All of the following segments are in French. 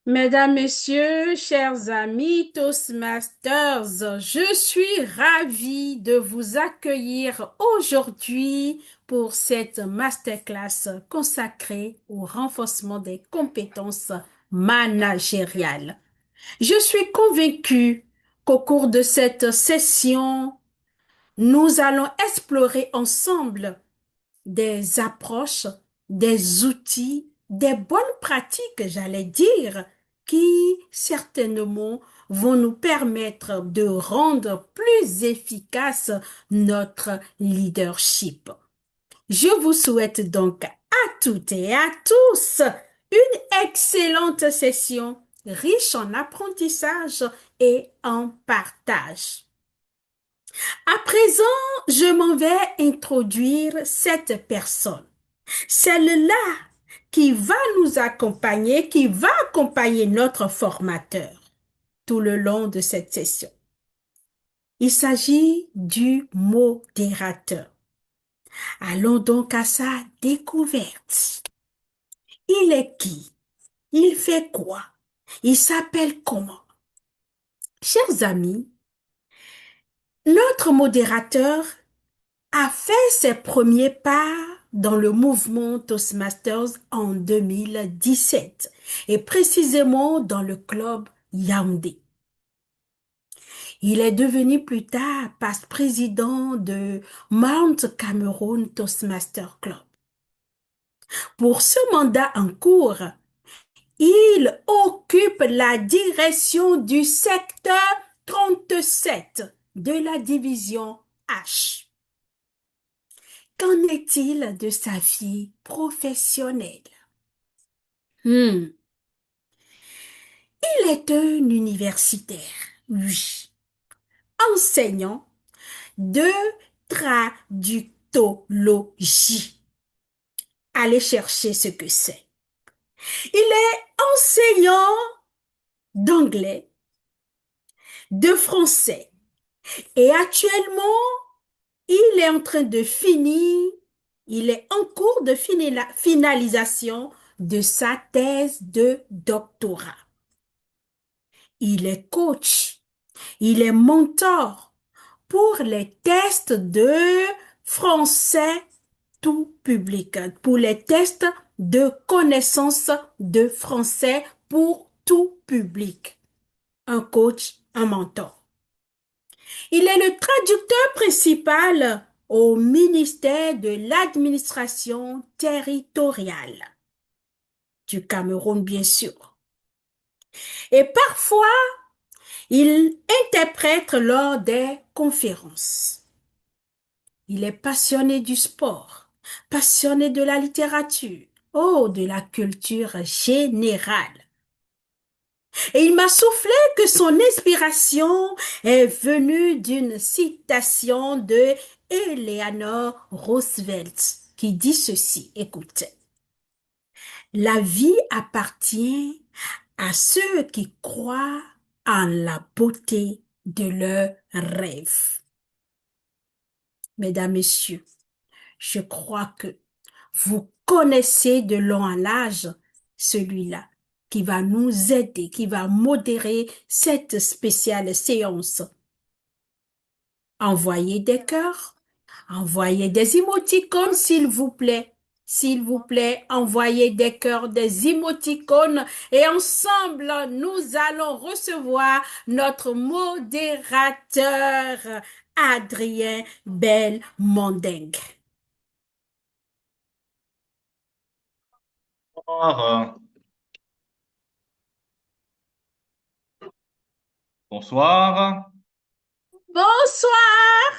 Mesdames, Messieurs, chers amis Toastmasters, je suis ravie de vous accueillir aujourd'hui pour cette masterclass consacrée au renforcement des compétences managériales. Je suis convaincue qu'au cours de cette session, nous allons explorer ensemble des approches, des outils, des bonnes pratiques, j'allais dire, qui certainement vont nous permettre de rendre plus efficace notre leadership. Je vous souhaite donc à toutes et à tous une excellente session riche en apprentissage et en partage. À présent, je m'en vais introduire cette personne. Celle-là qui va nous accompagner, qui va accompagner notre formateur tout le long de cette session. Il s'agit du modérateur. Allons donc à sa découverte. Il est qui? Il fait quoi? Il s'appelle comment? Chers amis, notre modérateur a fait ses premiers pas dans le mouvement Toastmasters en 2017 et précisément dans le club Yaoundé. Il est devenu plus tard président de Mount Cameroon Toastmaster Club. Pour ce mandat en cours, il occupe la direction du secteur 37 de la division H. Qu'en est-il de sa vie professionnelle? Hmm. Il est un universitaire, oui, enseignant de traductologie. Allez chercher ce que c'est. Il est enseignant d'anglais, de français et actuellement, il est en train de finir, il est en cours de finalisation de sa thèse de doctorat. Il est coach, il est mentor pour les tests de français tout public, pour les tests de connaissance de français pour tout public. Un coach, un mentor. Il est le traducteur principal au ministère de l'administration territoriale du Cameroun, bien sûr. Et parfois, il interprète lors des conférences. Il est passionné du sport, passionné de la littérature, oh, de la culture générale. Et il m'a soufflé que son inspiration est venue d'une citation de Eleanor Roosevelt qui dit ceci, écoutez, la vie appartient à ceux qui croient en la beauté de leurs rêves. Mesdames, Messieurs, je crois que vous connaissez de long en large celui-là qui va nous aider, qui va modérer cette spéciale séance. Envoyez des cœurs, envoyez des émoticônes, s'il vous plaît. S'il vous plaît, envoyez des cœurs, des émoticônes et ensemble, nous allons recevoir notre modérateur, Adrien Belmondeng. Bonsoir. Bonsoir. Bonsoir.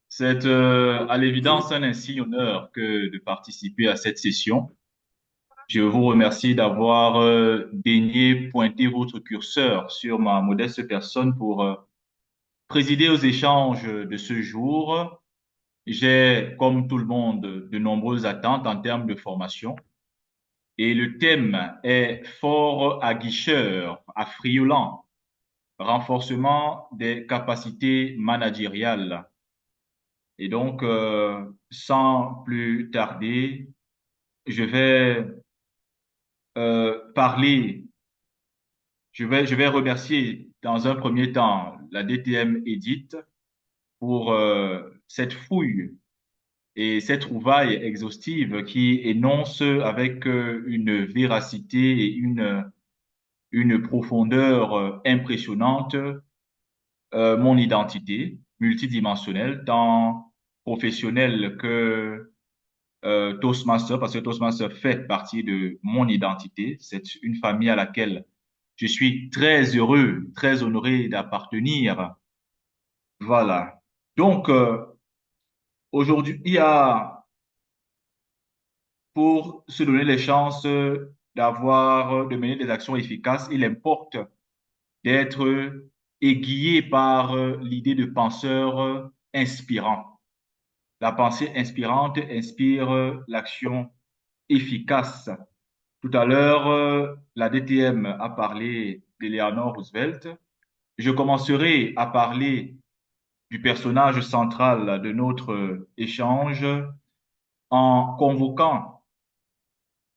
C'est à l'évidence un insigne honneur que de participer à cette session. Je vous remercie d'avoir daigné pointer votre curseur sur ma modeste personne pour présider aux échanges de ce jour. J'ai, comme tout le monde, de nombreuses attentes en termes de formation et le thème est fort aguicheur, affriolant, renforcement des capacités managériales. Et donc, sans plus tarder, je vais parler, je vais remercier dans un premier temps la DTM Edith pour cette fouille et cette trouvaille exhaustive qui énonce avec une véracité et une profondeur impressionnante mon identité multidimensionnelle, tant professionnelle que Toastmaster, parce que Toastmaster fait partie de mon identité. C'est une famille à laquelle je suis très heureux, très honoré d'appartenir. Voilà. Donc, aujourd'hui, il y a, pour se donner les chances de mener des actions efficaces, il importe d'être aiguillé par l'idée de penseur inspirant. La pensée inspirante inspire l'action efficace. Tout à l'heure, la DTM a parlé d'Eleanor Roosevelt. Je commencerai à parler du personnage central de notre échange en convoquant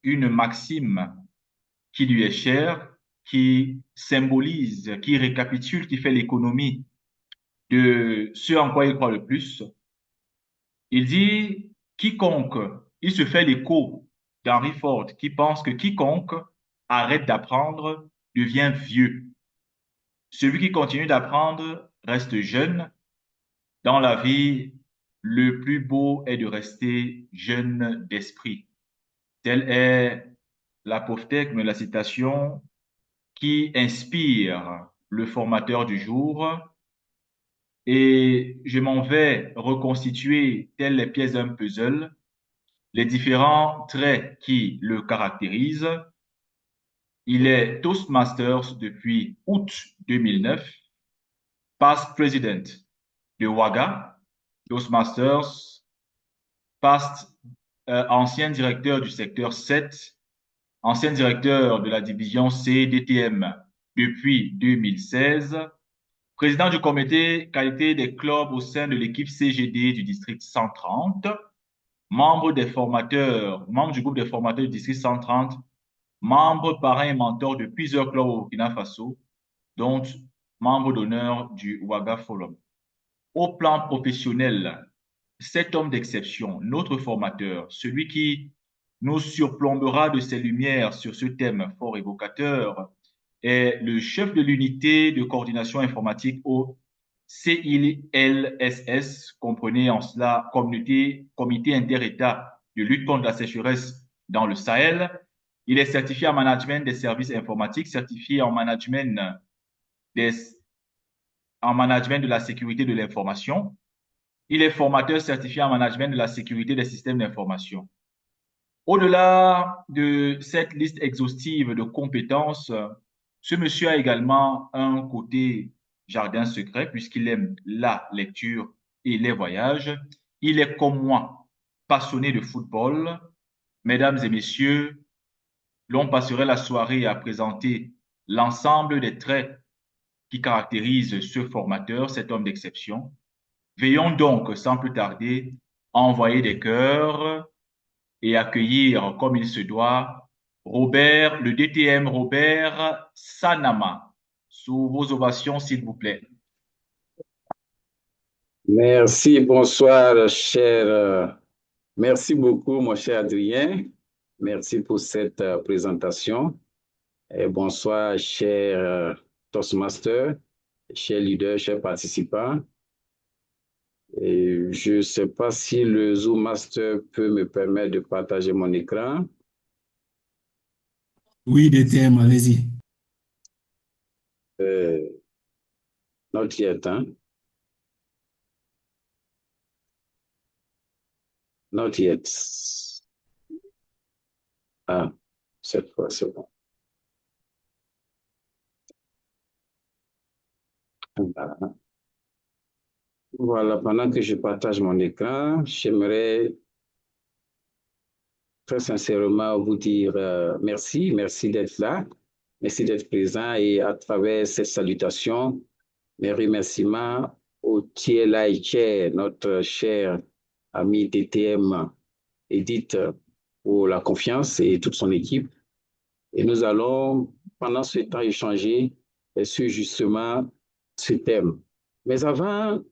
une maxime qui lui est chère, qui symbolise, qui récapitule, qui fait l'économie de ce en quoi il croit le plus. Il dit, quiconque, il se fait l'écho d'Henry Ford qui pense que quiconque arrête d'apprendre devient vieux. Celui qui continue d'apprendre reste jeune. Dans la vie, le plus beau est de rester jeune d'esprit. Telle est l'apophthegme, la citation qui inspire le formateur du jour. Et je m'en vais reconstituer, telles les pièces d'un puzzle, les différents traits qui le caractérisent. Il est Toastmasters depuis août 2009, past president de WAGA, Toastmasters, past ancien directeur du secteur 7, ancien directeur de la division C DTM depuis 2016, président du comité qualité des clubs au sein de l'équipe CGD du district 130, membre du groupe des formateurs du district 130, membre, parrain et mentor de plusieurs clubs au Burkina Faso, dont membre d'honneur du Ouaga Forum. Au plan professionnel, cet homme d'exception, notre formateur, celui qui nous surplombera de ses lumières sur ce thème fort évocateur, est le chef de l'unité de coordination informatique au CILSS, comprenez en cela comité inter-État de lutte contre la sécheresse dans le Sahel. Il est certifié en management des services informatiques, certifié des, en management de la sécurité de l'information. Il est formateur certifié en management de la sécurité des systèmes d'information. Au-delà de cette liste exhaustive de compétences, ce monsieur a également un côté jardin secret puisqu'il aime la lecture et les voyages. Il est comme moi, passionné de football. Mesdames et messieurs, l'on passerait la soirée à présenter l'ensemble des traits qui caractérisent ce formateur, cet homme d'exception. Veillons donc sans plus tarder à envoyer des cœurs et accueillir comme il se doit Robert, le DTM Robert Sanama. Sous vos ovations, s'il vous plaît. Merci, bonsoir, merci beaucoup, mon cher Adrien. Merci pour cette présentation. Et bonsoir, cher Toastmaster, chers leaders, chers participants. Et je ne sais pas si le Zoom Master peut me permettre de partager mon écran. Oui, DTM, allez-y. Not yet, hein? Not yet. Ah, cette fois, c'est bon. Voilà. Voilà, pendant que je partage mon écran, j'aimerais très sincèrement vous dire merci d'être là, merci d'être présent et à travers cette salutation, mes remerciements au TLI Chair, notre cher ami DTM Edith, pour la confiance et toute son équipe. Et nous allons, pendant ce temps, échanger sur justement ce thème. Mais avant,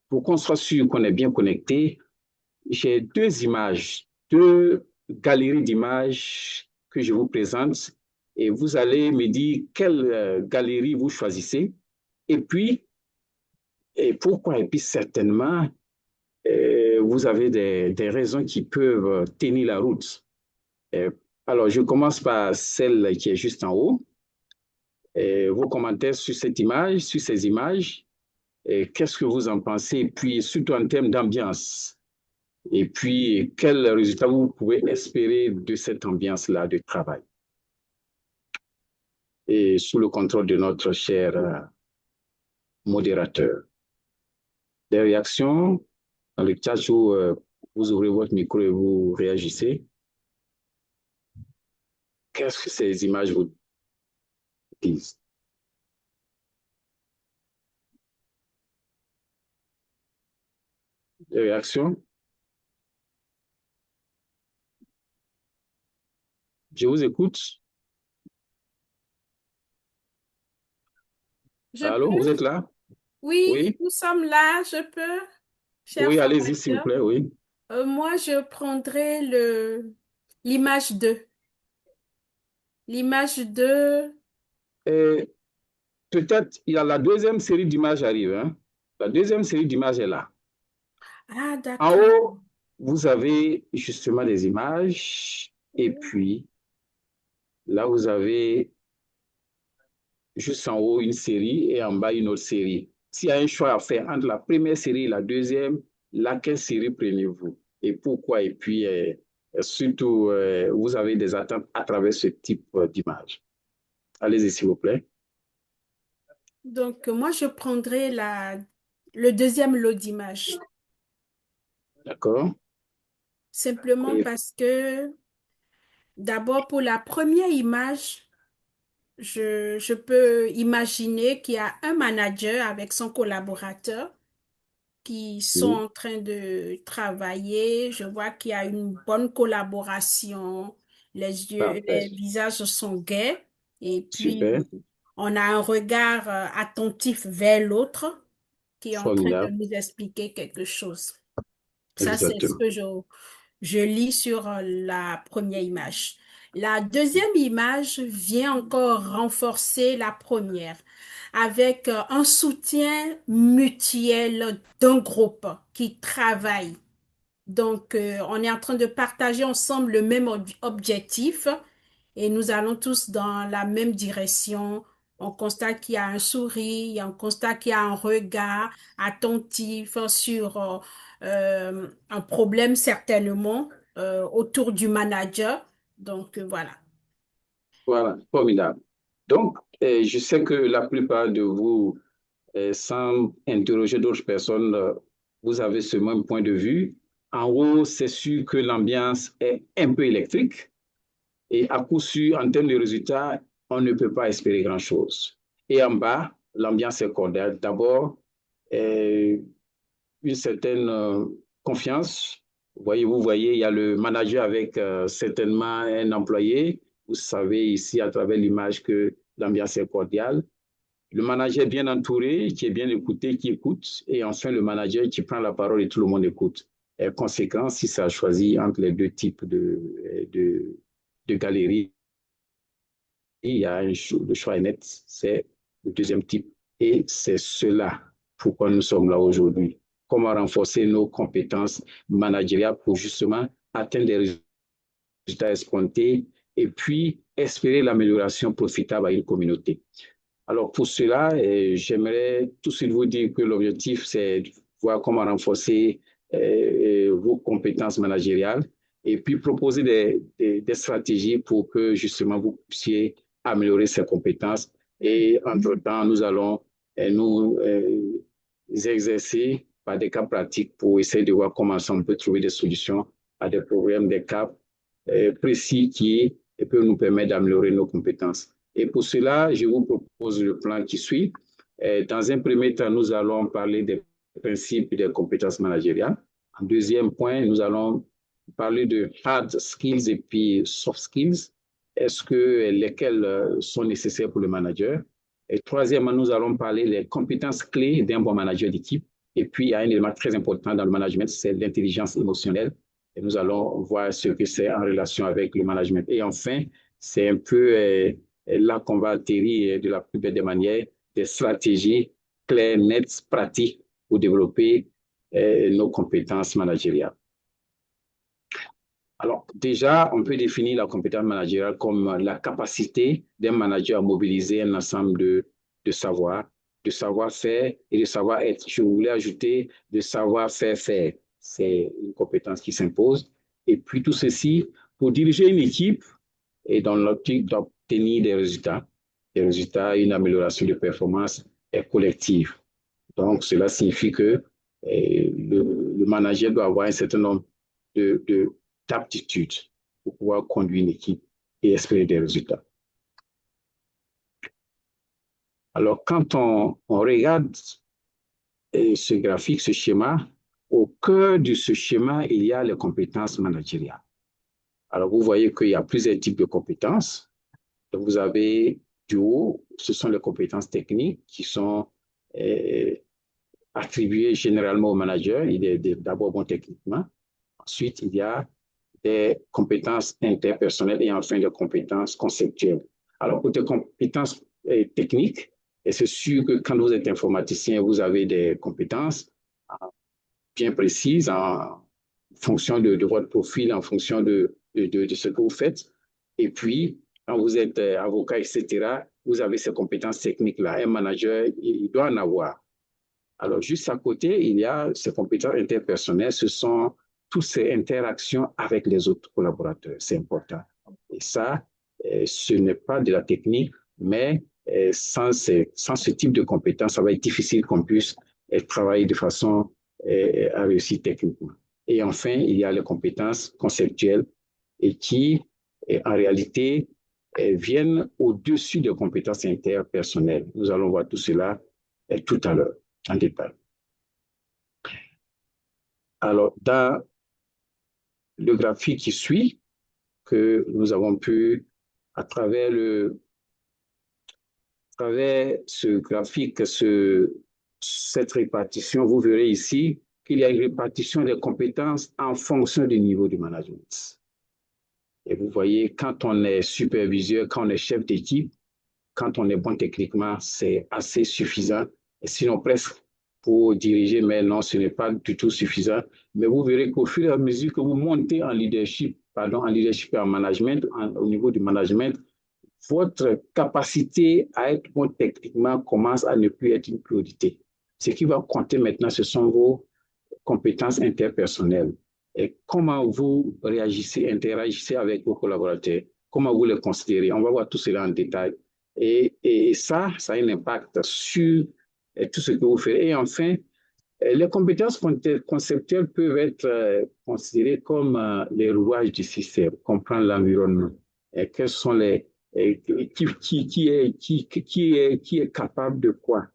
pour qu'on soit sûr qu'on est bien connecté, j'ai deux galeries d'images que je vous présente et vous allez me dire quelle galerie vous choisissez et puis et pourquoi. Et puis certainement, vous avez des raisons qui peuvent tenir la route. Alors, je commence par celle qui est juste en haut. Vos commentaires sur cette image, sur ces images, qu'est-ce que vous en pensez? Et puis, surtout en termes d'ambiance. Et puis, quel résultat vous pouvez espérer de cette ambiance-là de travail? Et sous le contrôle de notre cher modérateur. Des réactions dans le chat où vous ouvrez votre micro et vous réagissez. Qu'est-ce que ces images vous disent? Des réactions? Je vous écoute. Allô, vous êtes là? Oui, Oui? nous sommes là, je peux, cher Oui, allez-y, s'il vous formateur. plaît, oui. Moi, je prendrai l'image 2. L'image 2. Et peut-être, il y a la deuxième série d'images arrive, hein? La deuxième série d'images est là. Ah, En d'accord. haut, vous avez justement des images et puis là, vous avez juste en haut une série et en bas une autre série. S'il y a un choix à faire entre la première série et la deuxième, laquelle série prenez-vous? Et pourquoi? Et puis, surtout, vous avez des attentes à travers ce type d'image. Allez-y, s'il vous plaît. Donc, moi, je prendrai le deuxième lot d'images. D'accord. Simplement Et parce que, d'abord, pour la première image, je peux imaginer qu'il y a un manager avec son collaborateur qui sont oui, en train de travailler. Je vois qu'il y a une bonne collaboration. Les parfait. visages sont gais. Et puis, Super. on a un regard attentif vers l'autre qui est en train de Formidable. nous expliquer quelque chose. Ça, c'est ce Exactement. que je lis sur la première image. La deuxième image vient encore renforcer la première avec un soutien mutuel d'un groupe qui travaille. Donc, on est en train de partager ensemble le même objectif et nous allons tous dans la même direction. On constate qu'il y a un sourire, on constate qu'il y a un regard attentif sur un problème certainement autour du manager. Donc, voilà. Voilà, formidable. Donc, je sais que la plupart de vous, sans interroger d'autres personnes, vous avez ce même point de vue. En haut, c'est sûr que l'ambiance est un peu électrique et à coup sûr, en termes de résultats, on ne peut pas espérer grand-chose. Et en bas, l'ambiance est cordiale. D'abord, euh, une certaine confiance. Vous voyez, il y a le manager avec certainement un employé. Vous savez ici à travers l'image que l'ambiance est cordiale. Le manager bien entouré, qui est bien écouté, qui écoute, et enfin le manager qui prend la parole et tout le monde écoute. Et conséquent, si ça a choisi entre les deux types de galeries, il y a le choix est net, c'est le deuxième type. Et c'est cela pourquoi nous sommes là aujourd'hui. Comment renforcer nos compétences managériales pour justement atteindre des résultats escomptés et puis espérer l'amélioration profitable à une communauté. Alors pour cela, j'aimerais tout de suite vous dire que l'objectif, c'est de voir comment renforcer vos compétences managériales et puis proposer des stratégies pour que justement vous puissiez améliorer ces compétences. Et entre-temps, nous allons nous exercer par des cas pratiques pour essayer de voir comment on peut trouver des solutions à des problèmes, des cas précis qui peuvent nous permettre d'améliorer nos compétences. Et pour cela, je vous propose le plan qui suit. Dans un premier temps, nous allons parler des principes des compétences managériales. En deuxième point, nous allons parler de hard skills et puis soft skills. lesquelles sont nécessaires pour le manager. Et troisièmement, nous allons parler des compétences clés d'un bon manager d'équipe. Et puis, il y a un élément très important dans le management, c'est l'intelligence émotionnelle. Et nous allons voir ce que c'est en relation avec le management. Et enfin, c'est un peu là qu'on va atterrir de la plus belle des manières, des stratégies claires, nettes, pratiques pour développer nos compétences managériales. Alors, déjà, on peut définir la compétence managériale comme la capacité d'un manager à mobiliser un ensemble de savoir-faire et de savoir-être. Je voulais ajouter de savoir-faire faire. C'est une compétence qui s'impose. Et puis, tout ceci pour diriger une équipe et dans l'optique d'obtenir des résultats, une amélioration de performance collective. Donc, cela signifie que le manager doit avoir un certain nombre d'aptitudes pour pouvoir conduire une équipe et espérer des résultats. Alors, quand on regarde ce graphique, ce schéma, au cœur de ce schéma, il y a les compétences managériales. Alors, vous voyez qu'il y a plusieurs types de compétences. Donc, vous avez du haut, ce sont les compétences techniques qui sont attribuées généralement au manager. Il est d'abord bon techniquement. Ensuite, il y a des compétences interpersonnelles et enfin des compétences conceptuelles. Alors, pour des compétences techniques, et c'est sûr que quand vous êtes informaticien, vous avez des compétences bien précises en fonction de votre profil, en fonction de ce que vous faites. Et puis, quand vous êtes avocat, etc., vous avez ces compétences techniques-là. Un manager, il doit en avoir. Alors, juste à côté, il y a ces compétences interpersonnelles. Ce sont toutes ces interactions avec les autres collaborateurs. C'est important. Et ça, ce n'est pas de la technique, mais sans ce type de compétences, ça va être difficile qu'on puisse travailler de façon à réussir techniquement. Et enfin, il y a les compétences conceptuelles et qui, en réalité, viennent au-dessus des compétences interpersonnelles. Nous allons voir tout cela tout à l'heure, en détail. Alors, dans le graphique qui suit, que nous avons pu, à travers ce graphique, cette répartition, vous verrez ici qu'il y a une répartition des compétences en fonction du niveau du management. Et vous voyez, quand on est superviseur, quand on est chef d'équipe, quand on est bon techniquement, c'est assez suffisant. Et sinon, presque pour diriger, mais non, ce n'est pas du tout suffisant. Mais vous verrez qu'au fur et à mesure que vous montez en leadership et en management, au niveau du management, votre capacité à être bon techniquement commence à ne plus être une priorité. Ce qui va compter maintenant, ce sont vos compétences interpersonnelles. Et comment vous réagissez, interagissez avec vos collaborateurs, comment vous les considérez. On va voir tout cela en détail. Et ça a un impact sur tout ce que vous faites. Et enfin, les compétences conceptuelles peuvent être considérées comme les rouages du système, comprendre l'environnement. Quels sont qui est capable de quoi?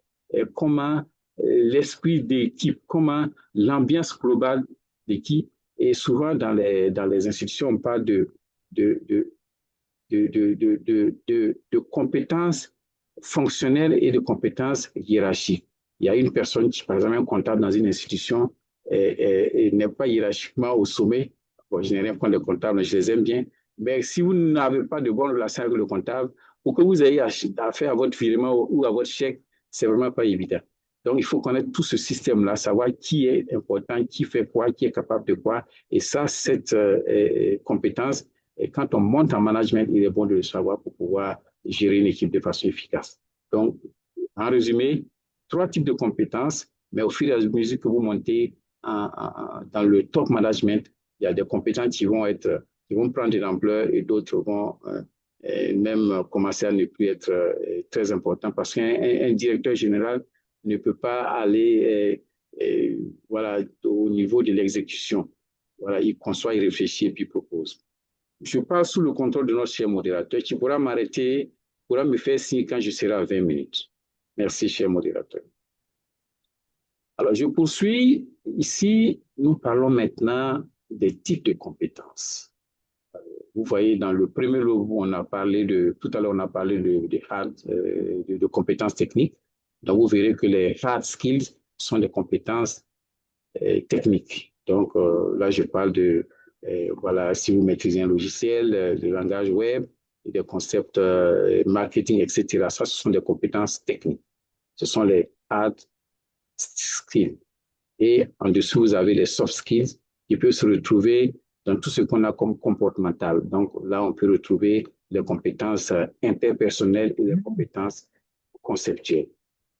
Comment l'esprit d'équipe, comment l'ambiance globale d'équipe. Et souvent, dans les institutions, on parle de compétences fonctionnelles et de compétences hiérarchiques. Il y a une personne qui, par exemple, un comptable dans une institution, n'est pas hiérarchiquement au sommet. Bon, je n'ai rien contre les comptables, je les aime bien. Mais si vous n'avez pas de bonne relation avec le comptable, pour que vous ayez affaire à votre virement ou à votre chèque, c'est vraiment pas évident. Donc, il faut connaître tout ce système-là, savoir qui est important, qui fait quoi, qui est capable de quoi. Et ça, cette compétence, et quand on monte en management, il est bon de le savoir pour pouvoir gérer une équipe de façon efficace. Donc, en résumé, 3 types de compétences, mais au fur et à mesure que vous montez dans le top management, il y a des compétences qui vont prendre de l'ampleur et d'autres vont même commencer à ne plus être très importantes parce qu'un directeur général ne peut pas aller voilà, au niveau de l'exécution. Voilà, il conçoit, il réfléchit et puis il propose. Je parle sous le contrôle de notre cher modérateur qui pourra m'arrêter, pourra me faire signe quand je serai à 20 minutes. Merci, cher modérateur. Alors, je poursuis. Ici, nous parlons maintenant des types de compétences. Vous voyez, dans le premier lot, on a parlé tout à l'heure, on a parlé de compétences techniques. Donc, vous verrez que les hard skills sont des compétences techniques. Donc, là, je parle voilà, si vous maîtrisez un logiciel, le langage web, des concepts marketing, etc. Ça, ce sont des compétences techniques. Ce sont les hard skills. Et en dessous, vous avez les soft skills qui peuvent se retrouver dans tout ce qu'on a comme comportemental. Donc là, on peut retrouver les compétences interpersonnelles et les compétences conceptuelles.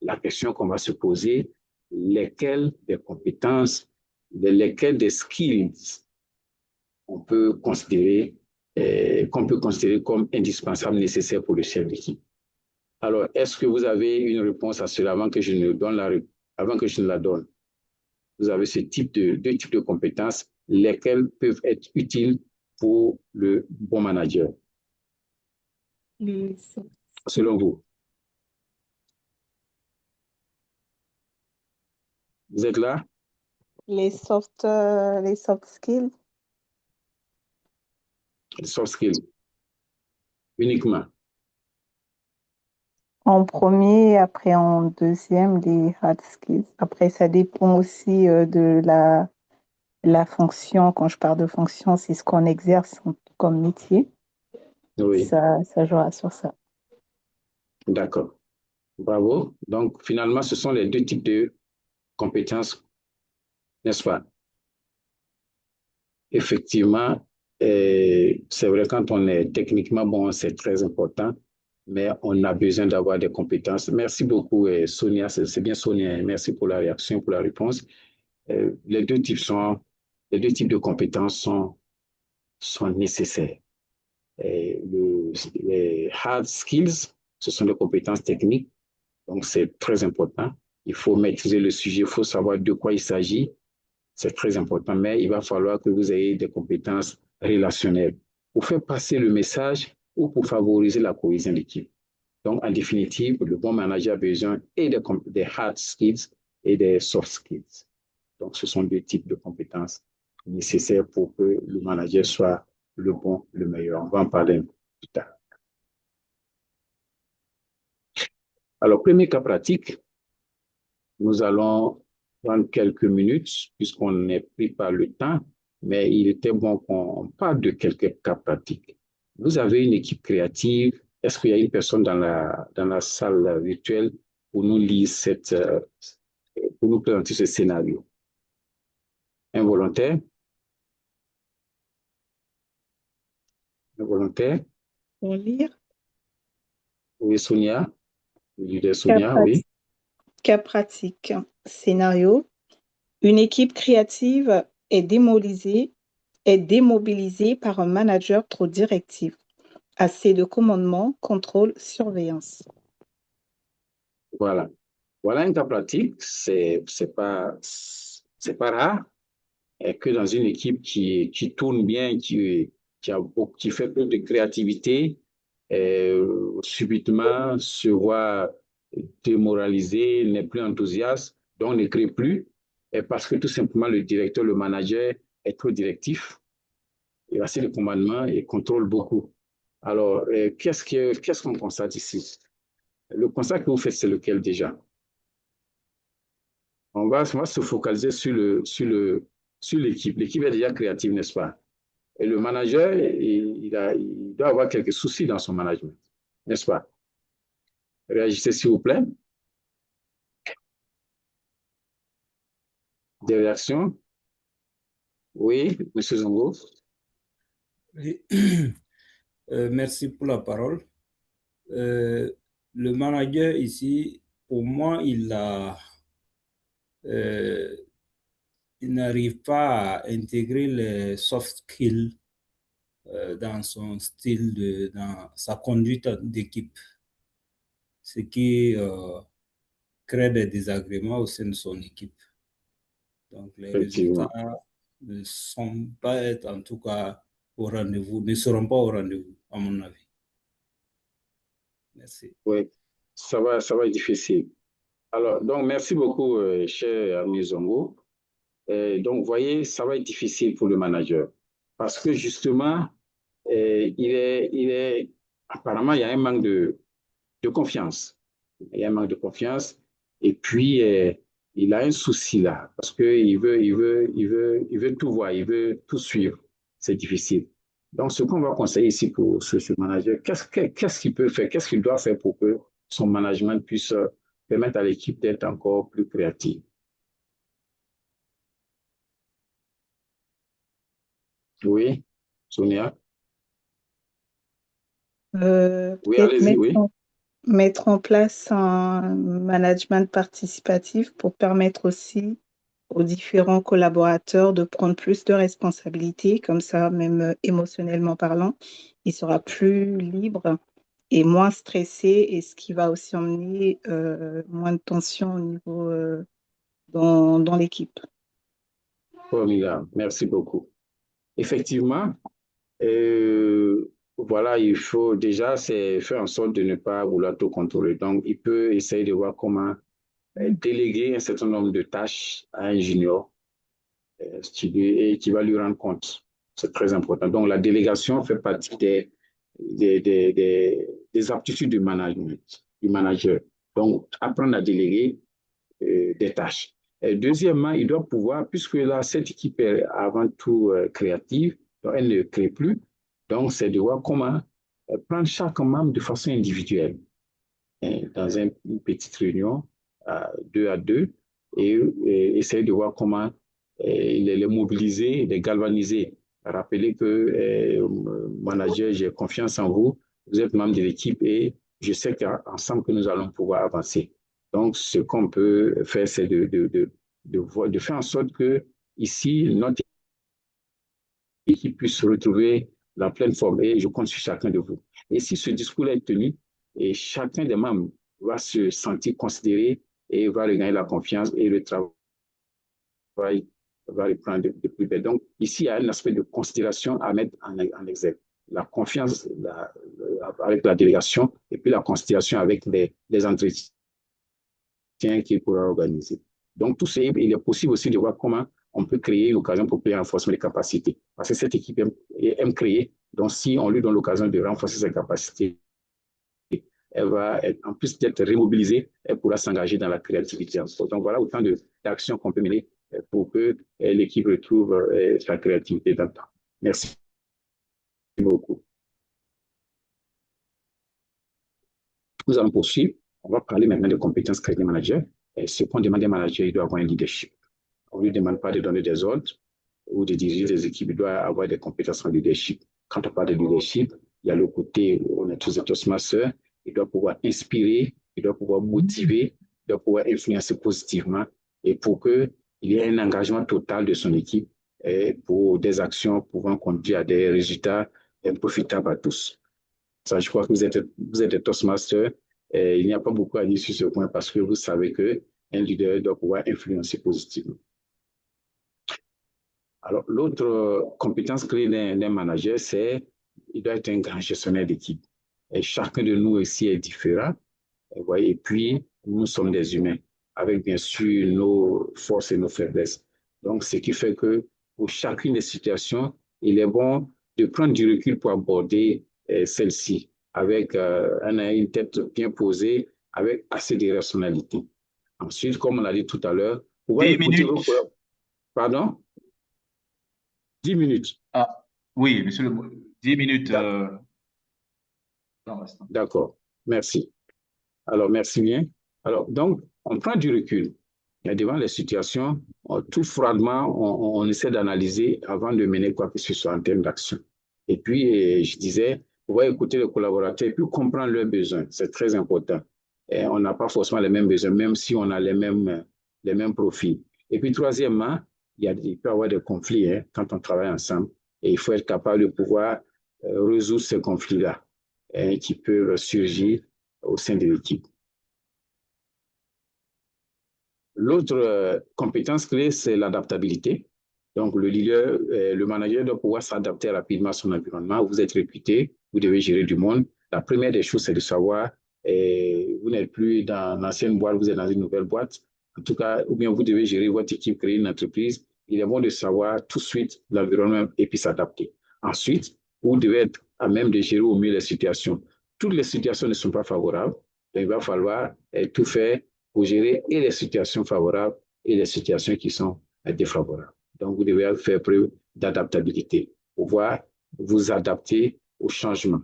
La question qu'on va se poser, lesquelles des compétences, lesquelles des skills on peut considérer, qu'on peut considérer comme indispensables, nécessaires pour le chef d'équipe. Alors, est-ce que vous avez une réponse à cela avant que je ne la donne? Vous avez deux types de compétences, lesquelles peuvent être utiles pour le bon manager, selon vous. Vous êtes là? Les soft skills. Les soft skills, uniquement. En premier, après en deuxième, les hard skills. Après, ça dépend aussi de la fonction. Quand je parle de fonction, c'est ce qu'on exerce comme métier. Oui. Ça jouera sur ça. D'accord. Bravo. Donc, finalement, ce sont les deux types de compétences, n'est-ce pas? Effectivement, c'est vrai, quand on est techniquement bon, c'est très important, mais on a besoin d'avoir des compétences. Merci beaucoup, Sonia. C'est bien, Sonia. Merci pour la réaction, pour la réponse. Les deux types de compétences sont nécessaires. Les hard skills, ce sont des compétences techniques, donc c'est très important. Il faut maîtriser le sujet, il faut savoir de quoi il s'agit. C'est très important, mais il va falloir que vous ayez des compétences relationnelles pour faire passer le message ou pour favoriser la cohésion d'équipe. Donc, en définitive, le bon manager a besoin et des hard skills et des soft skills. Donc, ce sont deux types de compétences nécessaires pour que le manager soit le bon, le meilleur. On va en parler plus tard. Alors, premier cas pratique, nous allons prendre quelques minutes puisqu'on est pris par le temps, mais il était bon qu'on parle de quelques cas pratiques. Vous avez une équipe créative. Est-ce qu'il y a une personne dans la salle virtuelle pour nous lire pour nous présenter ce scénario? Un volontaire? Un volontaire? Pour lire. Oui, Sonia. Sonia, oui. Cas pratique. Scénario. Une équipe créative est démobilisée par un manager trop directif. Assez de commandement, contrôle, surveillance. Voilà. Voilà un cas pratique. C'est pas rare et que dans une équipe qui tourne bien, qui fait plus de créativité, subitement se voit démoralisé, n'est plus enthousiaste, donc ne crée plus, et parce que tout simplement le directeur, le manager est trop directif, il a assez de commandements et contrôle beaucoup. Alors, qu'est-ce qu'on constate ici? Le constat que vous faites, c'est lequel déjà? On va se focaliser sur l'équipe. L'équipe est déjà créative, n'est-ce pas? Et le manager, il doit avoir quelques soucis dans son management, n'est-ce pas? Réagissez, s'il vous plaît. Des réactions? Oui, M. Zongo. Oui. Merci pour la parole. Le manager ici, pour moi, il n'arrive pas à intégrer les soft skills dans son style, dans sa conduite d'équipe, ce qui crée des désagréments au sein de son équipe. Donc, les résultats ne sont pas, en tout cas, au rendez-vous, ne seront pas au rendez-vous, à mon avis. Merci. Oui, ça va être difficile. Alors, donc, merci beaucoup, cher ami Zongo. Donc, vous voyez, ça va être difficile pour le manager parce que justement, apparemment, il y a un manque de confiance. Il y a un manque de confiance. Et puis, il a un souci là, parce qu'il veut tout voir, il veut tout suivre. C'est difficile. Donc, ce qu'on va conseiller ici pour ce manager, qu'est-ce qu'il peut faire, qu'est-ce qu'il doit faire pour que son management puisse permettre à l'équipe d'être encore plus créative? Oui, Sonia? Oui, Peut-être allez-y, oui. mettre en place un management participatif pour permettre aussi aux différents collaborateurs de prendre plus de responsabilités, comme ça, même émotionnellement parlant, il sera plus libre et moins stressé, et ce qui va aussi emmener moins de tension au niveau dans l'équipe. Formidable, merci beaucoup. Effectivement, voilà, il faut déjà faire en sorte de ne pas vouloir tout contrôler. Donc, il peut essayer de voir comment déléguer un certain nombre de tâches à un junior et qui va lui rendre compte. C'est très important. Donc, la délégation fait partie des aptitudes du management, du manager. Donc, apprendre à déléguer des tâches. Et deuxièmement, il doit pouvoir, puisque là, cette équipe est avant tout créative, donc elle ne crée plus, donc c'est de voir comment prendre chaque membre de façon individuelle, dans une petite réunion, deux à deux, et essayer de voir comment les mobiliser, les galvaniser. Rappeler que, manager, j'ai confiance en vous, vous êtes membre de l'équipe et je sais qu'ensemble que nous allons pouvoir avancer. Donc, ce qu'on peut faire, c'est de faire en sorte que ici, notre équipe puisse retrouver la pleine forme et je compte sur chacun de vous. Et si ce discours est tenu, et chacun des membres va se sentir considéré et va regagner la confiance et le travail va reprendre de plus belle. Donc, ici, il y a un aspect de considération à mettre en exergue. La confiance avec la délégation et puis la considération avec les entretiens qu'il pourra organiser. Donc, tout ça, il est possible aussi de voir comment on peut créer une occasion pour créer un renforcement des capacités. Parce que cette équipe aime créer. Donc, si on lui donne l'occasion de renforcer ses capacités, elle va, en plus d'être remobilisée, elle pourra s'engager dans la créativité. Donc, voilà autant d'actions qu'on peut mener pour que l'équipe retrouve sa créativité dans le temps. Merci beaucoup. Nous allons poursuivre. On va parler maintenant de compétences créées des managers. Et ce qu'on demande des managers, il doit avoir un leadership. On ne lui demande pas de donner des ordres ou de diriger des équipes, il doit avoir des compétences en leadership. Quand on parle de leadership, il y a le côté où on est tous des Toastmasters, il doit pouvoir inspirer, il doit pouvoir motiver, il doit pouvoir influencer positivement et pour qu'il y ait un engagement total de son équipe pour des actions pouvant conduire à des résultats profitables à tous. Ça, je crois que vous êtes des Toastmasters. Il n'y a pas beaucoup à dire sur ce point parce que vous savez qu'un leader doit pouvoir influencer positivement. Alors, l'autre compétence clé d'un manager, c'est qu'il doit être un grand gestionnaire d'équipe. Et chacun de nous ici est différent. Et puis, nous sommes des humains, avec bien sûr nos forces et nos faiblesses. Donc, ce qui fait que pour chacune des situations, il est bon de prendre du recul pour aborder celle-ci avec une tête bien posée, avec assez de rationalité. Ensuite, comme on l'a dit tout à l'heure, pouvoir 10 écouter minutes. Pardon? 10 minutes. Ah, oui, monsieur le... 10 minutes. D'accord, merci. Alors, merci bien. Alors, donc, on prend du recul. Et devant les situations, tout froidement, on essaie d'analyser avant de mener quoi que ce soit en termes d'action. Et puis, je disais, pouvoir écouter les collaborateurs et puis comprendre leurs besoins. C'est très important. Et on n'a pas forcément les mêmes besoins, même si on a les mêmes profils. Et puis, troisièmement, il peut y avoir des conflits quand on travaille ensemble. Et il faut être capable de pouvoir résoudre ces conflits-là qui peuvent surgir au sein de l'équipe. L'autre compétence clé, c'est l'adaptabilité. Donc, le leader, le manager doit pouvoir s'adapter rapidement à son environnement. Vous êtes réputé, vous devez gérer du monde. La première des choses, c'est de savoir, vous n'êtes plus dans l'ancienne boîte, vous êtes dans une nouvelle boîte. En tout cas, ou bien vous devez gérer votre équipe, créer une entreprise. Il est bon de savoir tout de suite l'environnement et puis s'adapter. Ensuite, Vous devez être à même de gérer au mieux les situations. Toutes les situations ne sont pas favorables, donc il va falloir tout faire pour gérer et les situations favorables et les situations qui sont défavorables. Donc, vous devez faire preuve d'adaptabilité, pouvoir vous adapter au changement,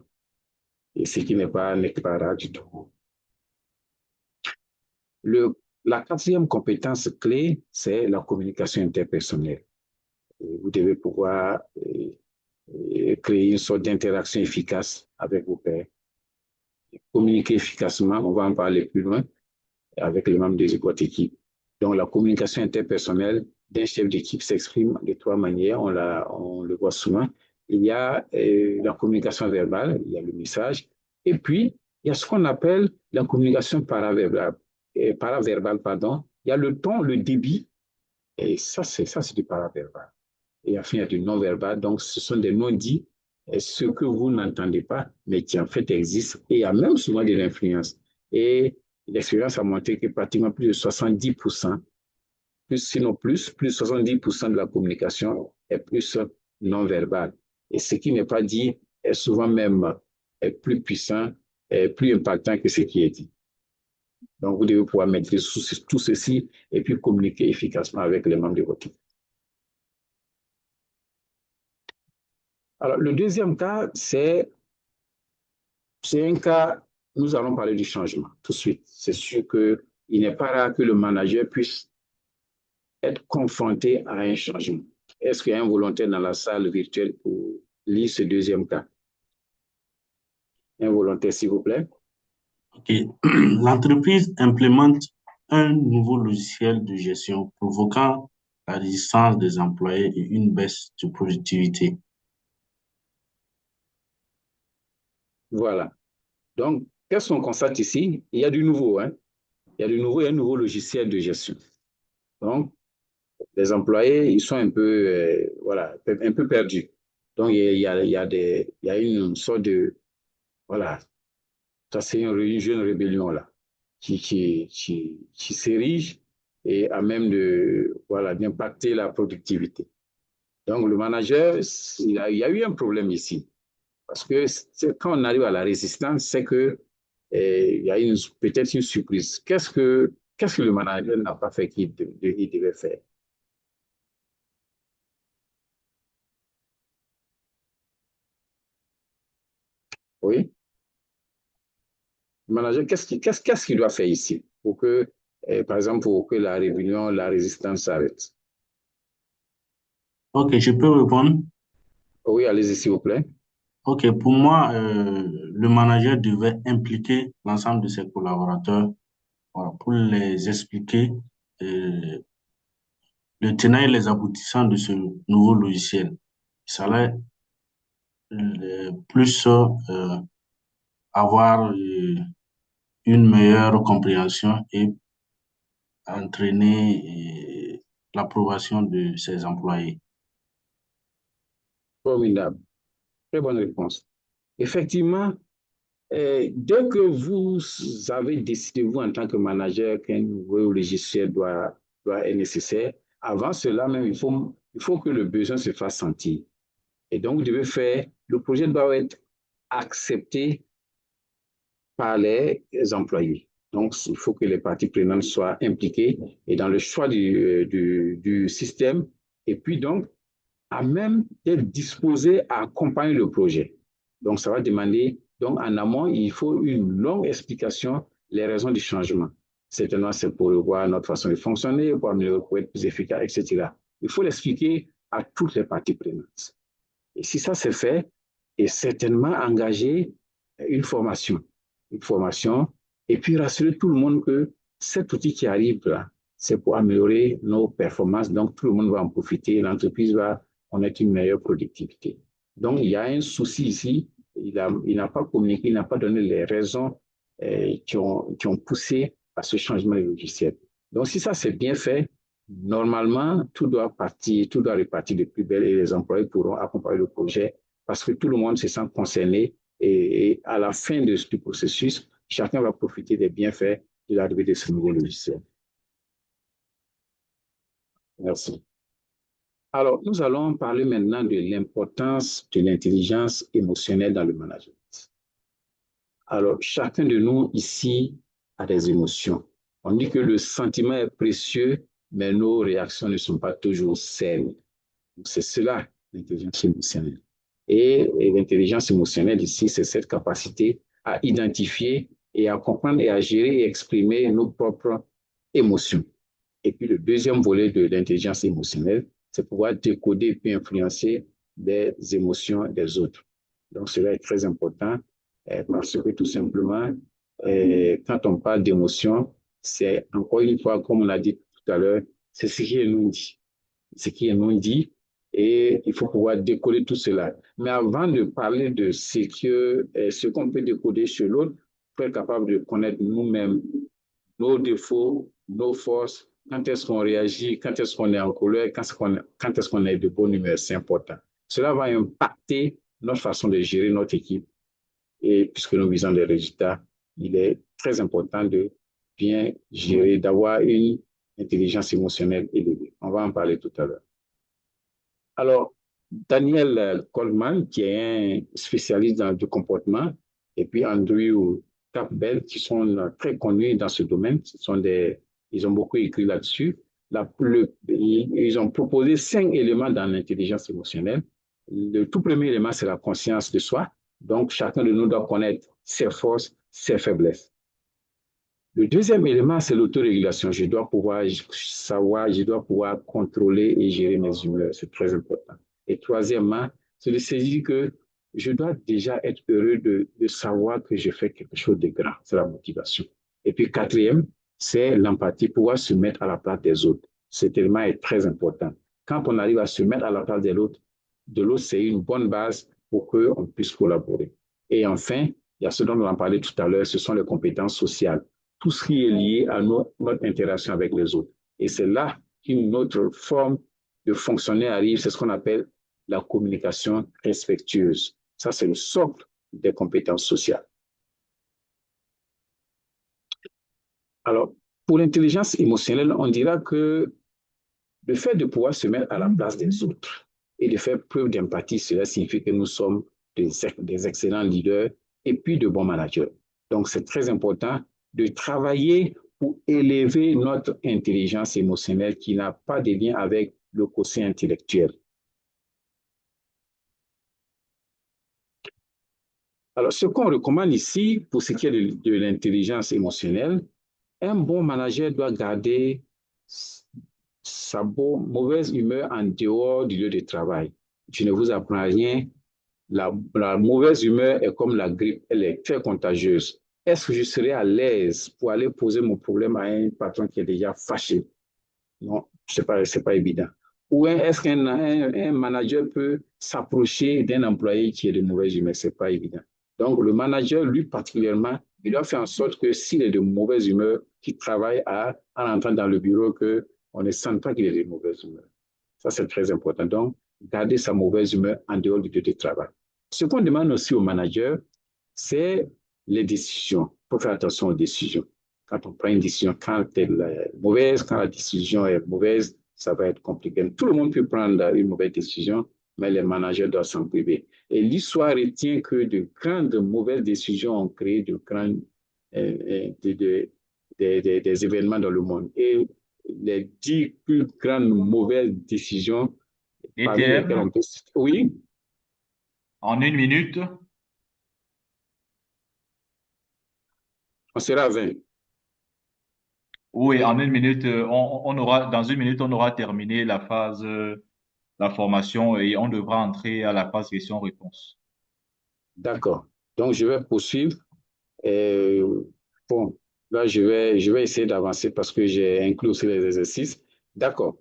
et ce qui n'est pas rare du tout. La quatrième compétence clé, c'est la communication interpersonnelle. Vous devez pouvoir créer une sorte d'interaction efficace avec vos pairs. Communiquer efficacement, on va en parler plus loin, avec les membres de votre équipe. Donc, la communication interpersonnelle d'un chef d'équipe s'exprime de trois manières, on le voit souvent. Il y a la communication verbale, il y a le message, et puis il y a ce qu'on appelle la communication paraverbale, pardon. Il y a le ton, le débit, et ça c'est du paraverbal. Et enfin, il y a du non-verbal, donc ce sont des non-dits, ce que vous n'entendez pas, mais qui en fait existent, et il y a même souvent de l'influence. Et l'expérience a montré que pratiquement plus de 70%, sinon plus de 70% de la communication est plus non-verbale. Et ce qui n'est pas dit est souvent même plus puissant, plus impactant que ce qui est dit. Donc, vous devez pouvoir maîtriser tout ceci et puis communiquer efficacement avec les membres de votre équipe. Alors, le deuxième cas, c'est un cas, nous allons parler du changement tout de suite. C'est sûr qu'il n'est pas rare que le manager puisse être confronté à un changement. Est-ce qu'il y a un volontaire dans la salle virtuelle pour lire ce deuxième cas? Un volontaire, s'il vous plaît. OK. L'entreprise implémente un nouveau logiciel de gestion provoquant la résistance des employés et une baisse de productivité. Voilà. Donc, qu'est-ce qu'on constate ici? Il y a du nouveau, hein? Il y a du nouveau et un nouveau logiciel de gestion. Donc, les employés, ils sont un peu, voilà, un peu perdus. Donc, il y a une sorte de, voilà, ça c'est une jeune rébellion là, qui s'érige et à même de, voilà, d'impacter la productivité. Donc, le manager, il y a eu un problème ici. Parce que quand on arrive à la résistance, c'est que il y a peut-être une surprise. Qu'est-ce que le manager n'a pas fait qu'il devait faire? Oui. Le manager, qu'est-ce qu'il doit faire ici pour que, par exemple, pour que la rébellion, la résistance s'arrête? OK, je peux répondre? Oui, allez-y, s'il vous plaît. OK, pour moi, le manager devait impliquer l'ensemble de ses collaborateurs, voilà, pour les expliquer le tenant et les aboutissants de ce nouveau logiciel. Ça allait plus avoir une meilleure compréhension et entraîner l'approbation de ses employés. Formidable. Très bonne réponse. Effectivement, dès que vous avez décidé, vous, en tant que manager, qu'un nouveau logiciel est nécessaire, avant cela même, il faut que le besoin se fasse sentir. Et donc, vous devez faire, le projet doit être accepté par les employés. Donc, il faut que les parties prenantes soient impliquées et dans le choix du système, et puis donc, à même d'être disposées à accompagner le projet. Donc, ça va demander, donc en amont, il faut une longue explication, les raisons du changement. Certainement, c'est pour revoir notre façon de fonctionner, pour être plus efficace, etc. Il faut l'expliquer à toutes les parties prenantes. Et si ça c'est fait, et certainement engager une formation, et puis rassurer tout le monde que cet outil qui arrive là, c'est pour améliorer nos performances, donc tout le monde va en profiter, l'entreprise va connaître une meilleure productivité. Donc il y a un souci ici, il n'a pas communiqué, il n'a pas donné les raisons qui ont poussé à ce changement de logiciel. Donc si ça c'est bien fait, normalement, tout doit repartir de plus belle et les employés pourront accompagner le projet parce que tout le monde se sent concerné et à la fin du processus, chacun va profiter des bienfaits de l'arrivée de ce nouveau logiciel. Merci. Alors, nous allons parler maintenant de l'importance de l'intelligence émotionnelle dans le management. Alors, chacun de nous ici a des émotions. On dit que le sentiment est précieux, mais nos réactions ne sont pas toujours saines. C'est cela, l'intelligence émotionnelle. Et l'intelligence émotionnelle ici, c'est cette capacité à identifier et à comprendre et à gérer et exprimer nos propres émotions. Et puis le deuxième volet de l'intelligence émotionnelle, c'est pouvoir décoder et puis influencer les émotions des autres. Donc cela est très important parce que tout simplement, quand on parle d'émotion, c'est encore une fois, comme on l'a dit tout à l'heure, c'est ce qui est non dit. Ce qui est non dit et il faut pouvoir décoder tout cela. Mais avant de parler de ce qu'on peut décoder chez l'autre, il faut être capable de connaître nous-mêmes nos défauts, nos forces, quand est-ce qu'on réagit, quand est-ce qu'on est en colère, quand est-ce qu'on est de bonne humeur, c'est important. Cela va impacter notre façon de gérer notre équipe et puisque nous visons des résultats, il est très important de bien gérer, d'avoir une intelligence émotionnelle élevée. On va en parler tout à l'heure. Alors, Daniel Goldman, qui est un spécialiste dans le comportement, et puis Andrew Campbell, qui sont très connus dans ce domaine, ils ont beaucoup écrit là-dessus. Ils ont proposé 5 éléments dans l'intelligence émotionnelle. Le tout premier élément, c'est la conscience de soi. Donc, chacun de nous doit connaître ses forces, ses faiblesses. Le deuxième élément, c'est l'autorégulation. Je dois pouvoir savoir, je dois pouvoir contrôler et gérer mes humeurs. C'est très important. Et troisièmement, c'est de saisir que je dois déjà être heureux de savoir que je fais quelque chose de grand. C'est la motivation. Et puis quatrième, c'est l'empathie, pouvoir se mettre à la place des autres. Cet élément est très important. Quand on arrive à se mettre à la place de l'autre, c'est une bonne base pour qu'on puisse collaborer. Et enfin, il y a ce dont on a parlé tout à l'heure, ce sont les compétences sociales. Tout ce qui est lié à notre interaction avec les autres. Et c'est là qu'une autre forme de fonctionner arrive, c'est ce qu'on appelle la communication respectueuse. Ça, c'est le socle des compétences sociales. Alors, pour l'intelligence émotionnelle, on dira que le fait de pouvoir se mettre à la place des autres et de faire preuve d'empathie, cela signifie que nous sommes des excellents leaders et puis de bons managers. Donc, c'est très important de travailler pour élever notre intelligence émotionnelle qui n'a pas de lien avec le quotient intellectuel. Alors, ce qu'on recommande ici, pour ce qui est de l'intelligence émotionnelle, un bon manager doit garder sa mauvaise humeur en dehors du lieu de travail. Je ne vous apprends rien. La mauvaise humeur est comme la grippe, elle est très contagieuse. Est-ce que je serai à l'aise pour aller poser mon problème à un patron qui est déjà fâché? Non, c'est pas évident. Ou est-ce qu'un manager peut s'approcher d'un employé qui est de mauvaise humeur? C'est pas évident. Donc, le manager, lui particulièrement, il doit faire en sorte que s'il est de mauvaise humeur, qu'il travaille en entrant dans le bureau, qu'on ne sente pas qu'il est de mauvaise humeur. Ça, c'est très important. Donc, garder sa mauvaise humeur en dehors du lieu de travail. Ce qu'on demande aussi au manager, c'est les décisions. Il faut faire attention aux décisions. Quand on prend une décision, quand elle est mauvaise, quand la décision est mauvaise, ça va être compliqué. Tout le monde peut prendre une mauvaise décision, mais les managers doivent s'en priver. Et l'histoire retient que de grandes mauvaises décisions ont créé des événements dans le monde. Et les 10 plus grandes mauvaises décisions parmi lesquelles on peut... Oui? En 1 minute. On sera à 20. Oui, en 1 minute, dans 1 minute, on aura terminé la phase, la formation et on devra entrer à la phase question-réponse. D'accord. Donc, je vais poursuivre. Bon, là, je vais essayer d'avancer parce que j'ai inclus aussi les exercices. D'accord.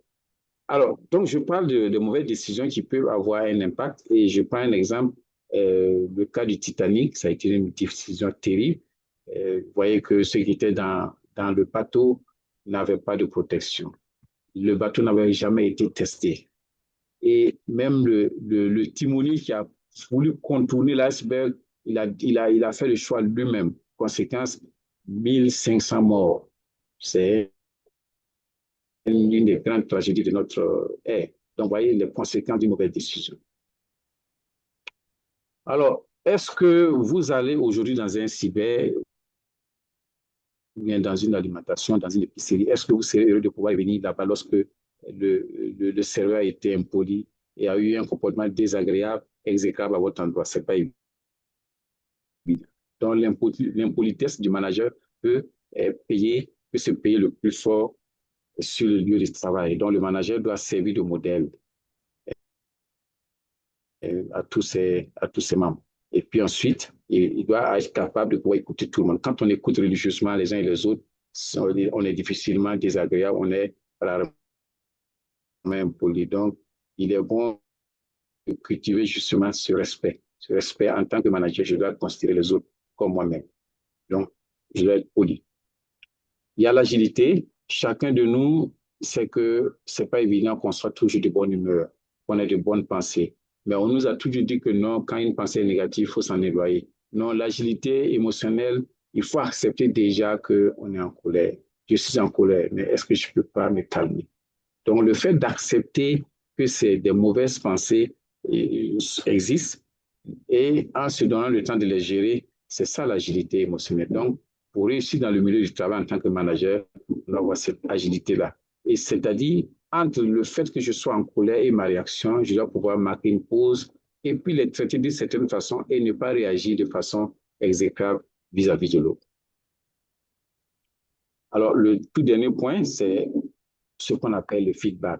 Alors, donc, je parle de mauvaises décisions qui peuvent avoir un impact et je prends un exemple, le cas du Titanic, ça a été une décision terrible. Vous voyez que ceux qui étaient dans le bateau n'avaient pas de protection. Le bateau n'avait jamais été testé. Et même le timonier qui a voulu contourner l'iceberg, il a fait le choix lui-même. Conséquence, 1500 morts. C'est une des grandes tragédies de notre ère. Donc, vous voyez les conséquences d'une mauvaise décision. Alors, est-ce que vous allez aujourd'hui dans un cyber ou bien dans une alimentation, dans une épicerie, est-ce que vous serez heureux de pouvoir venir là-bas lorsque le serveur a été impoli et a eu un comportement désagréable, exécrable à votre endroit? Ce n'est pas évident. Donc, l'impolitesse du manager peut se payer le plus fort sur le lieu de travail. Donc, le manager doit servir de modèle à tous ses membres. Et puis ensuite, il doit être capable de pouvoir écouter tout le monde. Quand on écoute religieusement les uns et les autres, on est difficilement désagréable, on est rarement impoli. Donc, il est bon de cultiver justement ce respect. Ce respect, en tant que manager, je dois considérer les autres comme moi-même. Donc, je dois être poli. Il y a l'agilité. Chacun de nous sait que ce n'est pas évident qu'on soit toujours de bonne humeur, qu'on ait de bonnes pensées. Mais on nous a toujours dit que non, quand une pensée est négative, il faut s'en éloigner. Non, l'agilité émotionnelle, il faut accepter déjà qu'on est en colère. Je suis en colère, mais est-ce que je ne peux pas me calmer? Donc, le fait d'accepter que c'est des mauvaises pensées existent et en se donnant le temps de les gérer, c'est ça l'agilité émotionnelle. Donc, pour réussir dans le milieu du travail en tant que manager, on doit avoir cette agilité-là. Et c'est-à-dire, entre le fait que je sois en colère et ma réaction, je dois pouvoir marquer une pause et puis les traiter d'une certaine façon et ne pas réagir de façon exécrable vis-à-vis de l'autre. Alors, le tout dernier point, c'est ce qu'on appelle le feedback.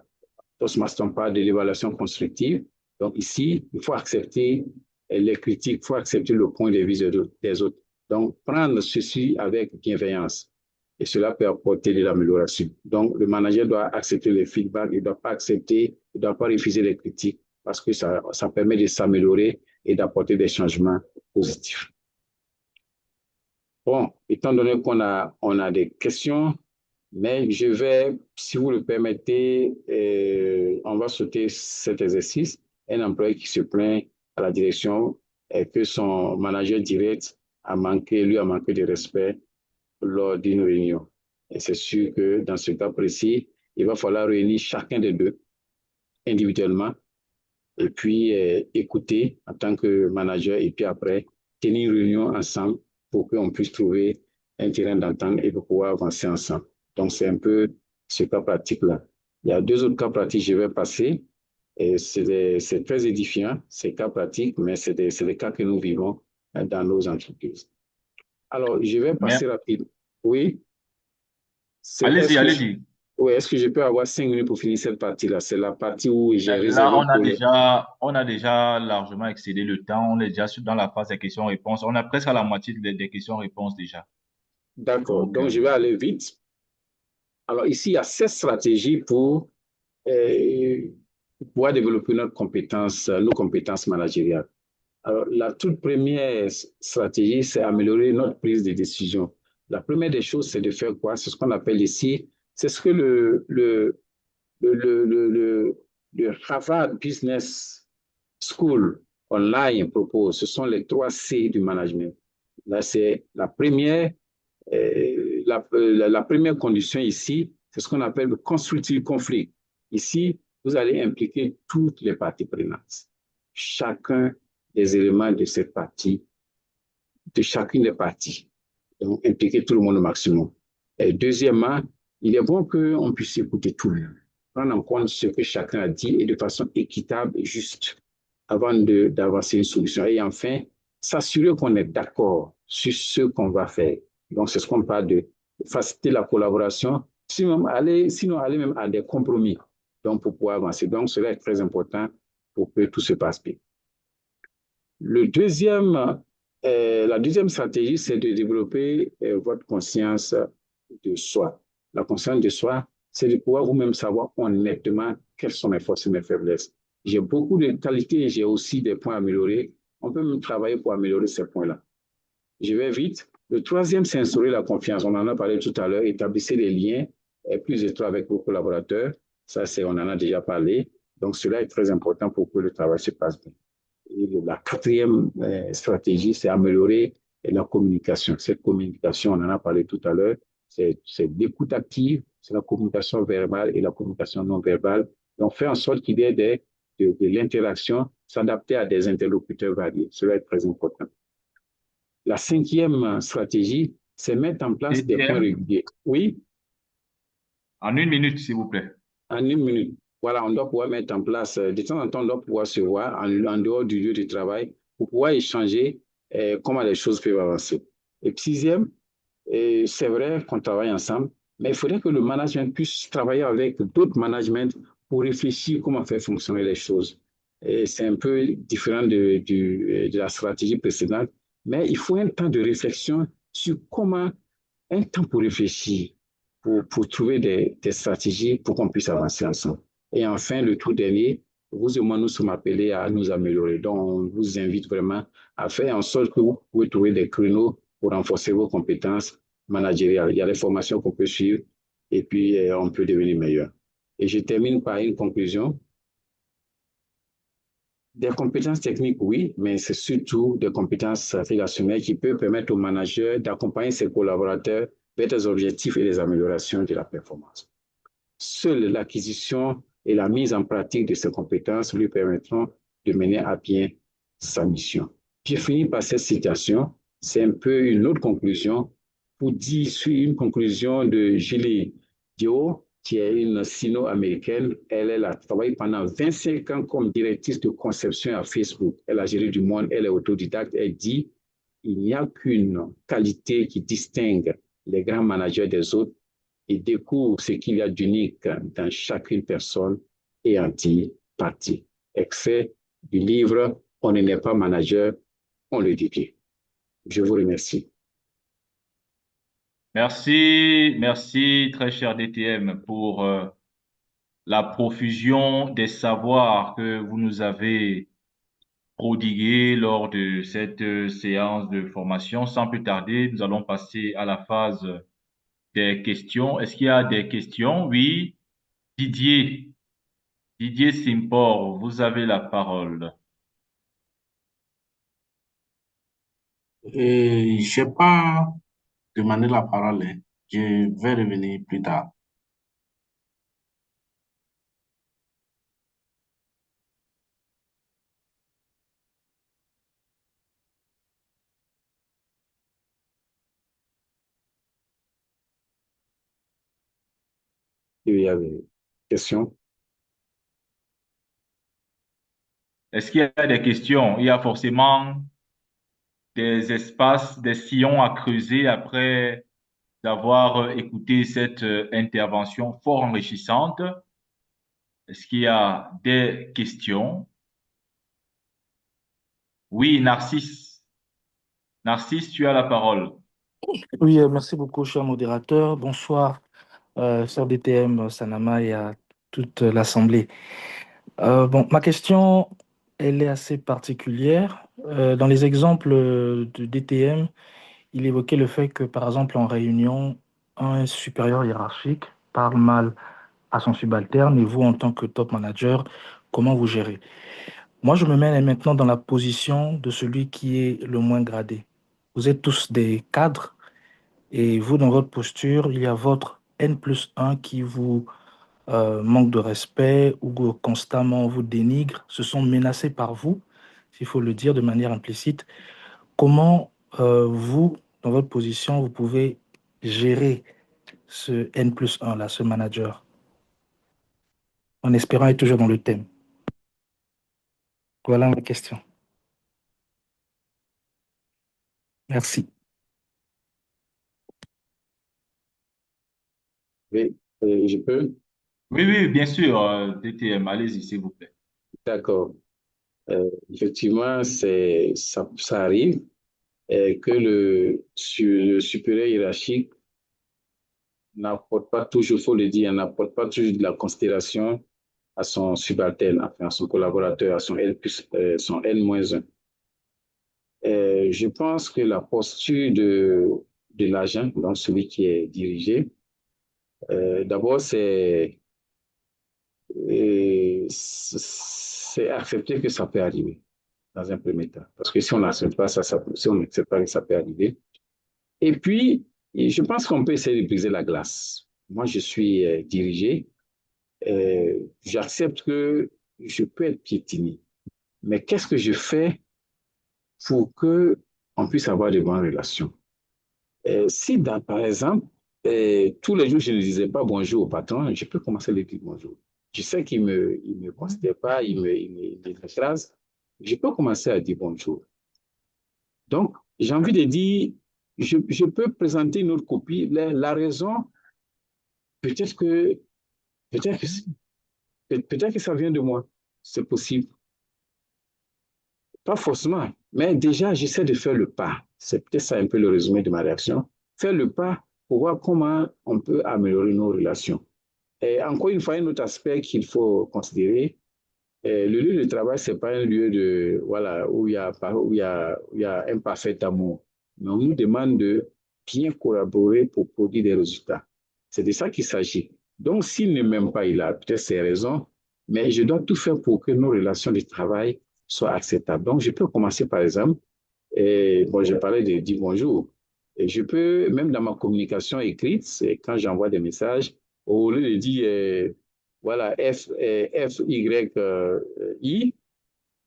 Toastmasters parle de l'évaluation constructive. Donc ici, il faut accepter les critiques, il faut accepter le point de vue des autres. Donc, prendre ceci avec bienveillance. Et cela peut apporter de l'amélioration. Donc, le manager doit accepter les feedbacks, il ne doit pas accepter, il ne doit pas refuser les critiques parce que ça permet de s'améliorer et d'apporter des changements positifs. Bon, étant donné qu'on a des questions, mais je vais, si vous le permettez, on va sauter cet exercice. Un employé qui se plaint à la direction que son manager direct lui a manqué de respect lors d'une réunion. Et c'est sûr que dans ce cas précis, il va falloir réunir chacun des deux individuellement et puis écouter en tant que manager et puis après tenir une réunion ensemble pour qu'on puisse trouver un terrain d'entente et de pouvoir avancer ensemble. Donc, c'est un peu ce cas pratique-là. Il y a deux autres cas pratiques que je vais passer. Et c'est très édifiant, ces cas pratiques, mais c'est des cas que nous vivons dans nos entreprises. Alors, je vais passer rapidement. Oui? Allez-y, allez-y. Oui, est-ce que je peux avoir 5 minutes pour finir cette partie-là? C'est la partie où j'ai réservé Là, on a déjà largement excédé le temps. On est déjà dans la phase des questions-réponses. On a presque à la moitié des questions-réponses déjà. D'accord. Donc, je vais aller vite. Alors, ici, il y a 7 stratégies pour pouvoir développer nos compétences managériales. Alors, la toute première stratégie, c'est améliorer notre prise de décision. La première des choses, c'est de faire quoi? C'est ce qu'on appelle ici, c'est ce que le Harvard Business School online propose. Ce sont les 3 C du management. Là, c'est la première. La première condition ici, c'est ce qu'on appelle le constructive conflit. Ici, vous allez impliquer toutes les parties prenantes. Chacun des éléments de cette partie, de chacune des parties. Donc, impliquer tout le monde au maximum. Et deuxièmement, il est bon qu'on puisse écouter tout le monde, prendre en compte ce que chacun a dit et de façon équitable et juste avant d'avancer une solution. Et enfin, s'assurer qu'on est d'accord sur ce qu'on va faire. Donc, c'est ce qu'on parle de faciliter la collaboration, sinon aller même à des compromis donc, pour pouvoir avancer. Donc, cela est très important pour que tout se passe bien. La deuxième stratégie, c'est de développer votre conscience de soi. La conscience de soi, c'est de pouvoir vous-même savoir honnêtement quelles sont mes forces et mes faiblesses. J'ai beaucoup de qualités et j'ai aussi des points à améliorer. On peut même travailler pour améliorer ces points-là. Je vais vite. Le troisième, c'est instaurer la confiance. On en a parlé tout à l'heure. Établissez des liens plus étroits avec vos collaborateurs. Ça, on en a déjà parlé. Donc, cela est très important pour que le travail se passe bien. Et la quatrième stratégie, c'est améliorer la communication. Cette communication, on en a parlé tout à l'heure, c'est l'écoute active, c'est la communication verbale et la communication non verbale. Donc, faire en sorte qu'il y ait de l'interaction, s'adapter à des interlocuteurs variés. Cela est très important. La cinquième stratégie, c'est mettre en place des points DTM, réguliers. Oui, en 1 minute, s'il vous plaît. en 1 minute. Voilà, on doit pouvoir mettre en place, de temps en temps, on doit pouvoir se voir en dehors du lieu de travail pour pouvoir échanger comment les choses peuvent avancer. Et puis, sixième, et c'est vrai qu'on travaille ensemble, mais il faudrait que le management puisse travailler avec d'autres managements pour réfléchir comment faire fonctionner les choses. Et c'est un peu différent de la stratégie précédente, mais il faut un temps de réflexion sur comment, un temps pour réfléchir, pour trouver des stratégies pour qu'on puisse avancer ensemble. Et enfin, le tout dernier, vous et moi, nous sommes appelés à nous améliorer. Donc, on vous invite vraiment à faire en sorte que vous pouvez trouver des créneaux pour renforcer vos compétences managériales. Il y a des formations qu'on peut suivre et puis on peut devenir meilleur. Et je termine par une conclusion. Des compétences techniques, oui, mais c'est surtout des compétences relationnelles qui peuvent permettre au manager d'accompagner ses collaborateurs vers des objectifs et des améliorations de la performance. Seule l'acquisition et la mise en pratique de ces compétences lui permettront de mener à bien sa mission. J'ai fini par cette citation. C'est un peu une autre conclusion pour dire sur une conclusion de Julie Dio, qui est une sino-américaine. Elle a travaillé pendant 25 ans comme directrice de conception à Facebook. Elle a géré du monde, elle est autodidacte. Elle dit, il n'y a qu'une qualité qui distingue les grands managers des autres et découvre ce qu'il y a d'unique dans chacune personne et en tire parti. Extrait du livre On n'est pas manager, on le devient. Je vous remercie. Merci, merci, très cher DTM, pour la profusion des savoirs que vous nous avez prodigués lors de cette séance de formation. Sans plus tarder, nous allons passer à la phase des questions. Est-ce qu'il y a des questions? Oui. Didier, Didier Simpor, vous avez la parole. Et je n'ai pas demandé la parole, hein. Je vais revenir plus tard. Il y a des questions? Est-ce qu'il y a des questions? Il y a forcément des espaces, des sillons à creuser après d'avoir écouté cette intervention fort enrichissante. Est-ce qu'il y a des questions? Oui, Narcisse. Narcisse, tu as la parole. Oui, merci beaucoup, cher modérateur. Bonsoir, sœur DTM, Sanama et à toute l'Assemblée. Bon, ma question, elle est assez particulière. Dans les exemples de DTM, il évoquait le fait que, par exemple, en réunion, un supérieur hiérarchique parle mal à son subalterne et vous, en tant que top manager, comment vous gérez? Moi, je me mets maintenant dans la position de celui qui est le moins gradé. Vous êtes tous des cadres. Et vous, dans votre posture, il y a votre N+1 qui vous manque de respect ou constamment vous dénigre, se sont menacés par vous, s'il faut le dire de manière implicite. Comment vous, dans votre position, vous pouvez gérer ce N+1 là, ce manager, en espérant être toujours dans le thème? Voilà ma question. Merci. Oui, je peux? Oui, oui, bien sûr, DTM, allez-y, s'il vous plaît. D'accord. Effectivement, ça arrive que le supérieur hiérarchique n'apporte pas toujours, il faut le dire, n'apporte pas toujours de la considération à son subalterne, enfin, à son collaborateur, à son son N-1. Je pense que la posture de l'agent, donc celui qui est dirigé, d'abord, c'est accepter que ça peut arriver dans un premier temps. Parce que si on n'accepte pas ça, si on n'accepte pas que ça peut arriver. Et puis, je pense qu'on peut essayer de briser la glace. Moi, je suis dirigé j'accepte que je peux être piétiné. Mais qu'est-ce que je fais pour qu'on puisse avoir de bonnes relations? Si, par exemple, tous les jours, je ne disais pas bonjour au patron, je peux commencer à lui dire bonjour. Je sais qu'il il me considère pas, il me écrase. Je peux commencer à dire bonjour. Donc, j'ai envie de dire, je peux présenter une autre copie. La raison, peut-être que, peut-être que, peut-être que ça vient de moi. C'est possible. Pas forcément, mais déjà, j'essaie de faire le pas. C'est peut-être ça un peu le résumé de ma réaction. Faire le pas pour voir comment on peut améliorer nos relations. Et encore une fois, un autre aspect qu'il faut considérer, le lieu de travail, ce n'est pas un lieu de, voilà, où il y a un parfait amour. Mais on nous demande de bien collaborer pour produire des résultats. C'est de ça qu'il s'agit. Donc, s'il ne m'aime pas, il a peut-être ses raisons, mais je dois tout faire pour que nos relations de travail soient acceptables. Donc, je peux commencer, par exemple, et bon, je parlais de dire bonjour. Et je peux, même dans ma communication écrite, quand j'envoie des messages, au lieu de dire, voilà, I,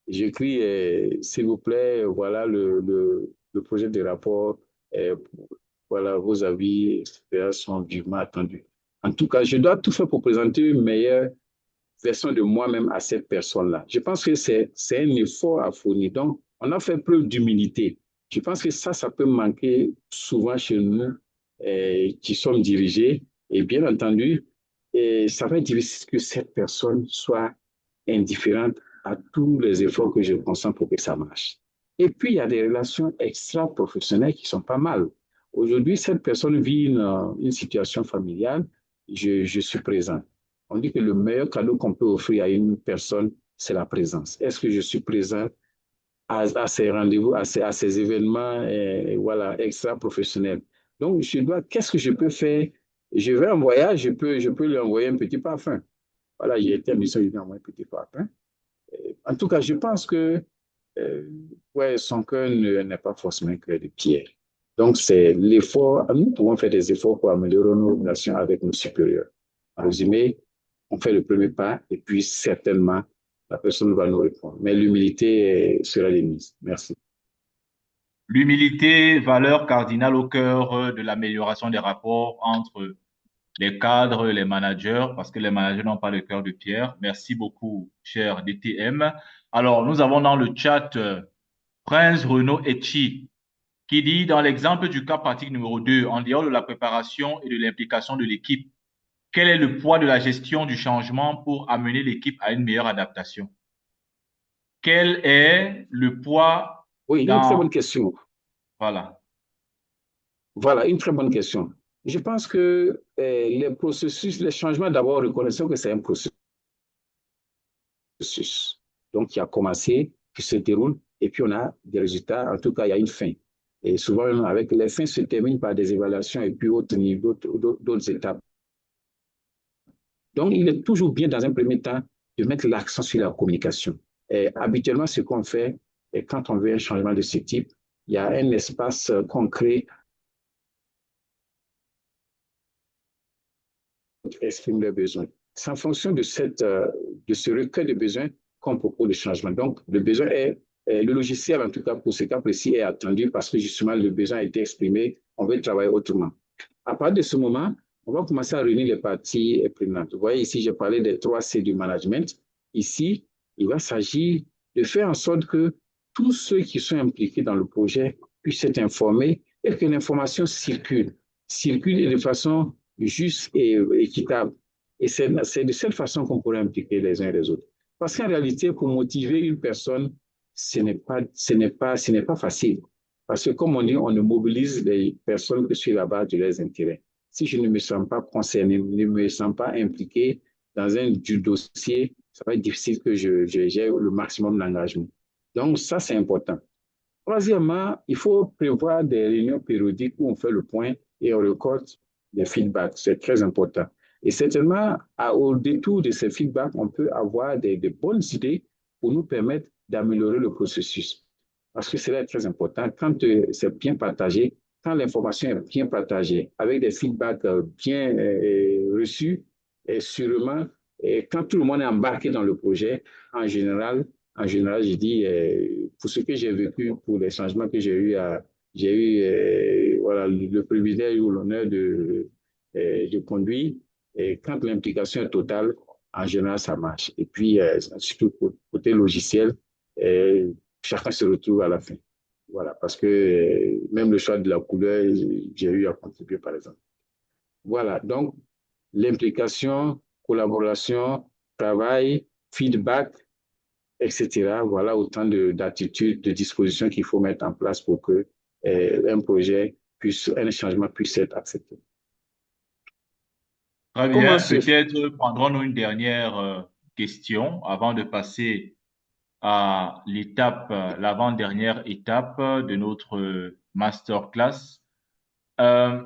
j'écris, s'il vous plaît, voilà le projet de rapport, euh, voilà, vos avis, etc., sont vivement attendus. En tout cas, je dois tout faire pour présenter une meilleure version de moi-même à cette personne-là. Je pense que c'est un effort à fournir. Donc, on a fait preuve d'humilité. Je pense que ça peut manquer souvent chez nous qui sommes dirigés. Et bien entendu, ça va être difficile que cette personne soit indifférente à tous les efforts que je consens pour que ça marche. Et puis, il y a des relations extra-professionnelles qui sont pas mal. Aujourd'hui, cette personne vit une situation familiale, je suis présent. On dit que le meilleur cadeau qu'on peut offrir à une personne, c'est la présence. Est-ce que je suis présent à ces rendez-vous, à ces événements voilà, extra-professionnels? Donc, qu'est-ce que je peux faire? Je vais en voyage, je peux lui envoyer un petit parfum. Voilà, j'ai été à mission, je lui ai envoyé un petit parfum. En tout cas, je pense que ouais, son cœur n'est pas forcément un cœur de pierre. Donc, c'est l'effort. Nous pouvons faire des efforts pour améliorer nos relations avec nos supérieurs. En résumé, on fait le premier pas et puis certainement, la personne va nous répondre. Mais l'humilité sera l'émise. Merci. L'humilité, valeur cardinale au cœur de l'amélioration des rapports entre les cadres, les managers, parce que les managers n'ont pas le cœur de pierre. Merci beaucoup, cher DTM. Alors, nous avons dans le chat Prince Renaud Etchi qui dit, dans l'exemple du cas pratique numéro 2, en dehors de la préparation et de l'implication de l'équipe, quel est le poids de la gestion du changement pour amener l'équipe à une meilleure adaptation? Quel est le poids Oui, une très bonne question. Voilà. Voilà, une très bonne question. Je pense que les processus, les changements, d'abord, reconnaissons que c'est un processus. Donc, qui a commencé, qui se déroule, et puis on a des résultats. En tout cas, il y a une fin. Et souvent, avec les fins se terminent par des évaluations et puis d'autres étapes. Donc, il est toujours bien, dans un premier temps, de mettre l'accent sur la communication. Et habituellement, ce qu'on fait, et quand on veut un changement de ce type, il y a un espace concret pour exprimer leurs besoins. C'est en fonction de ce recueil de besoins qu'on propose le changement. Donc, le besoin est, le logiciel, en tout cas pour ce cas précis, est attendu parce que justement, le besoin a été exprimé, on veut travailler autrement. À partir de ce moment, on va commencer à réunir les parties prenantes. Vous voyez ici, j'ai parlé des 3 C du management. Ici, il va s'agir de faire en sorte que tous ceux qui sont impliqués dans le projet puissent être informés et que l'information circule de façon juste et équitable. Et c'est de cette façon qu'on pourrait impliquer les uns et les autres. Parce qu'en réalité, pour motiver une personne, ce n'est pas facile. Parce que comme on dit, on ne mobilise les personnes que sur la base de leurs intérêts. Si je ne me sens pas concerné, ne me sens pas impliqué dans un dossier, ça va être difficile que j'ai le maximum d'engagement. Donc, ça, c'est important. Troisièmement, il faut prévoir des réunions périodiques où on fait le point et on récolte des feedbacks. C'est très important. Et certainement, au détour de ces feedbacks, on peut avoir des bonnes idées pour nous permettre d'améliorer le processus. Parce que c'est très important. Quand c'est bien partagé, quand l'information est bien partagée, avec des feedbacks bien reçus, et sûrement, Et quand tout le monde est embarqué dans le projet, en général, je dis, pour ce que j'ai vécu, pour les changements que j'ai eu voilà, le privilège ou l'honneur de conduire. Et quand l'implication est totale, en général, ça marche. Et puis, surtout côté logiciel, euh, chacun se retrouve à la fin. Voilà, parce que même le choix de la couleur, j'ai eu à contribuer, par exemple. Voilà, donc l'implication, collaboration, travail, feedback, etc. Voilà autant d'attitudes, de dispositions qu'il faut mettre en place pour que un projet puisse, un changement puisse être accepté. Très Comment bien. se fait? Peut-être prendrons-nous une dernière question avant de passer à l'étape, l'avant-dernière étape de notre masterclass. Euh,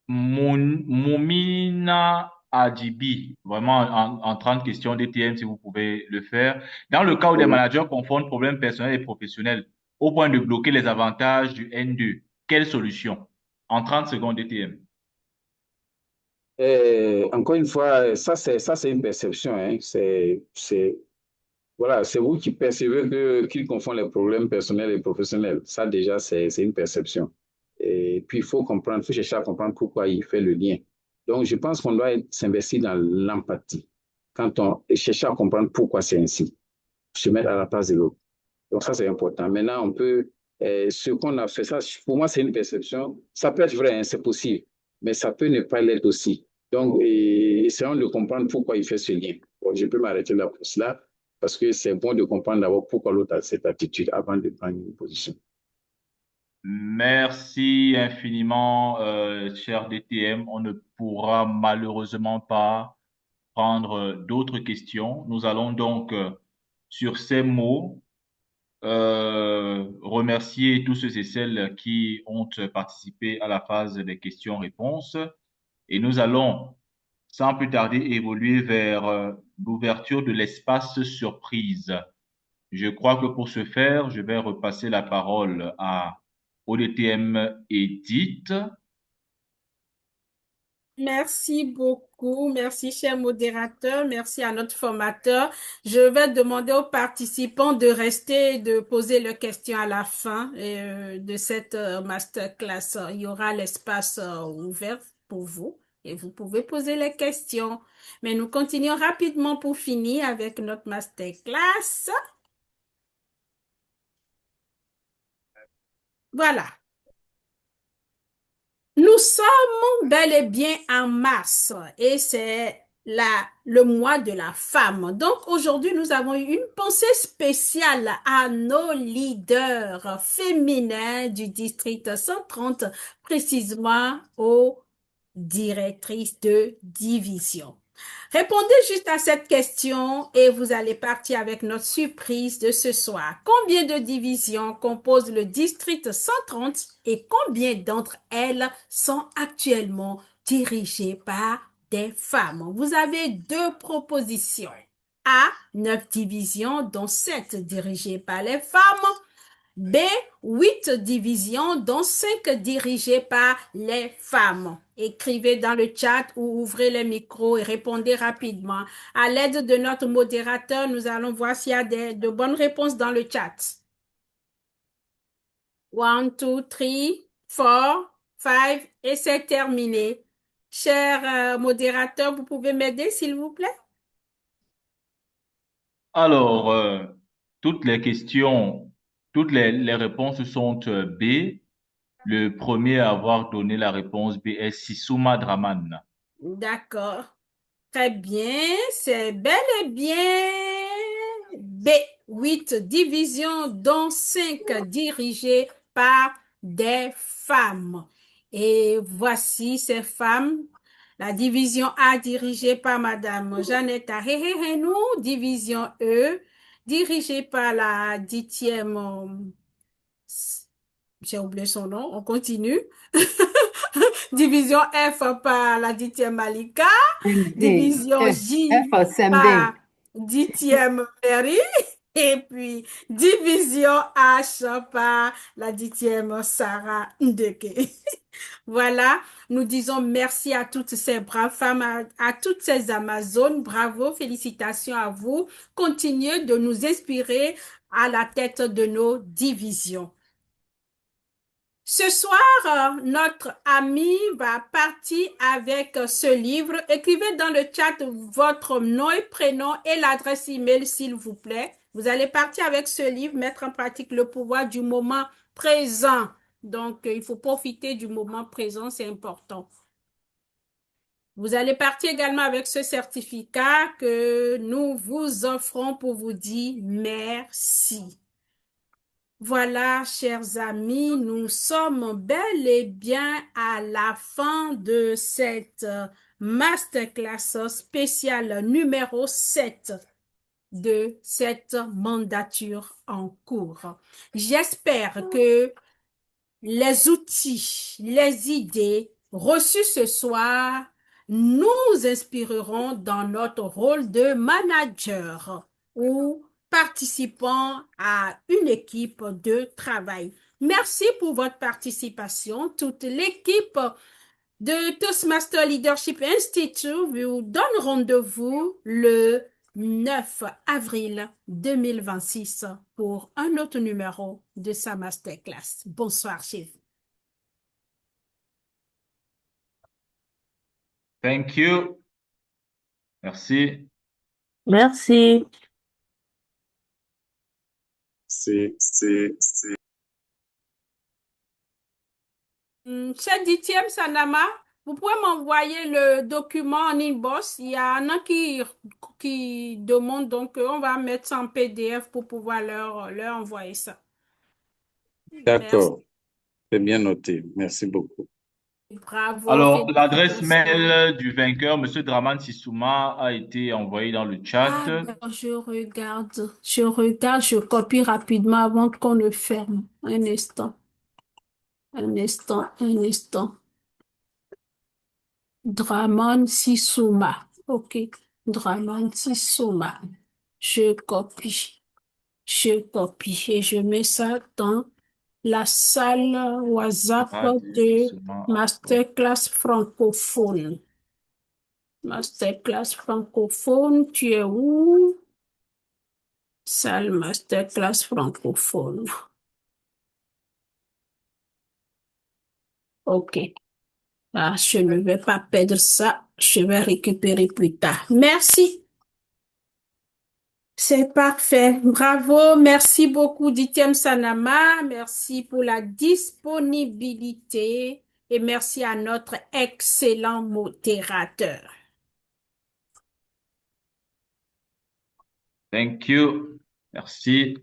Moumina Adjibi, vraiment en 30 questions DTM, si vous pouvez le faire. Dans le cas où des Oui. managers confondent problèmes personnels et professionnels au point de bloquer les avantages du N2, quelle solution? En 30 secondes DTM. Encore une fois, ça c'est une perception. Hein. Voilà, c'est vous qui percevez qu'il confond les problèmes personnels et professionnels. Ça, déjà, c'est une perception. Et puis, il faut comprendre, il faut chercher à comprendre pourquoi il fait le lien. Donc, je pense qu'on doit s'investir dans l'empathie. Quand on cherche à comprendre pourquoi c'est ainsi, se mettre à la place de l'autre. Donc, ça, c'est important. Maintenant, on peut, ce qu'on a fait, ça, pour moi, c'est une perception. Ça peut être vrai, hein, c'est possible, mais ça peut ne pas l'être aussi. Donc, essayons de comprendre pourquoi il fait ce lien. Bon, je peux m'arrêter là pour cela, parce que c'est bon de comprendre d'abord pourquoi l'autre a cette attitude avant de prendre une position. Merci infiniment, cher DTM. On ne pourra malheureusement pas prendre d'autres questions. Nous allons donc, sur ces mots, remercier tous ceux et celles qui ont participé à la phase des questions-réponses. Et nous allons, sans plus tarder, évoluer vers l'ouverture de l'espace surprise. Je crois que pour ce faire, je vais repasser la parole à ODTM Edith. Merci beaucoup. Merci, cher modérateur. Merci à notre formateur. Je vais demander aux participants de rester et de poser leurs questions à la fin de cette masterclass. Il y aura l'espace ouvert pour vous et vous pouvez poser les questions. Mais nous continuons rapidement pour finir avec notre masterclass. Voilà. Nous sommes bel et bien en mars et c'est le mois de la femme. Donc aujourd'hui, nous avons eu une pensée spéciale à nos leaders féminins du district 130, précisément aux directrices de division. Répondez juste à cette question et vous allez partir avec notre surprise de ce soir. Combien de divisions composent le district 130 et combien d'entre elles sont actuellement dirigées par des femmes? Vous avez deux propositions. A, 9 divisions, dont 7 dirigées par les femmes. B, 8 divisions, dont 5 dirigées par les femmes. Écrivez dans le chat ou ouvrez les micros et répondez rapidement. À l'aide de notre modérateur, nous allons voir s'il y a de bonnes réponses dans le chat. 1, 2, 3, 4, 5 et c'est terminé. Cher modérateur, vous pouvez m'aider s'il vous plaît? Alors, toutes les questions, toutes les réponses sont B. Le premier à avoir donné la réponse B est Sissouma Draman. D'accord. Très bien, c'est bel et bien B. 8 divisions, dont 5 dirigées par des femmes. Et voici ces femmes. La division A dirigée par Madame Jeannette Ahehehenou, division E dirigée par la 10e, j'ai oublié son nom, on continue. Division F par la 10e Malika. Division J par 10e Mary. Et puis, division H par la 10e Sarah Ndeke. Voilà, nous disons merci à toutes ces braves femmes, à toutes ces Amazones. Bravo, félicitations à vous. Continuez de nous inspirer à la tête de nos divisions. Ce soir, notre ami va partir avec ce livre. Écrivez dans le chat votre nom et prénom et l'adresse email, s'il vous plaît. Vous allez partir avec ce livre, mettre en pratique le pouvoir du moment présent. Donc, il faut profiter du moment présent, c'est important. Vous allez partir également avec ce certificat que nous vous offrons pour vous dire merci. Voilà, chers amis, nous sommes bel et bien à la fin de cette masterclass spéciale numéro 7 de cette mandature en cours. J'espère que les outils, les idées reçues ce soir nous inspireront dans notre rôle de manager ou participant à une équipe de travail. Merci pour votre participation. Toute l'équipe de Toastmaster Leadership Institute vous donne rendez-vous le 9 avril 2026 pour un autre numéro de sa masterclass. Bonsoir chez vous. Thank you. Merci. Merci. Cher Ditième Sanama, vous pouvez m'envoyer le document en inbox. Il y en a qui demandent, donc on va mettre ça en PDF pour pouvoir leur envoyer ça. D'accord, c'est bien noté. Merci beaucoup. Bravo. Alors, l'adresse Félicitations. mail du vainqueur, Monsieur Draman Sissouma, a été envoyée dans le chat. Je regarde, je copie rapidement avant qu'on le ferme. Un instant. Draman Sissouma. OK. Draman Sissouma. Je copie et je mets ça dans la salle WhatsApp de Masterclass francophone. Masterclass francophone, tu es où? Salle Masterclass francophone. OK. Ah, je ne vais pas perdre ça. Je vais récupérer plus tard. Merci. C'est parfait. Bravo. Merci beaucoup, Ditième Sanama. Merci pour la disponibilité et merci à notre excellent modérateur. Thank you. Merci.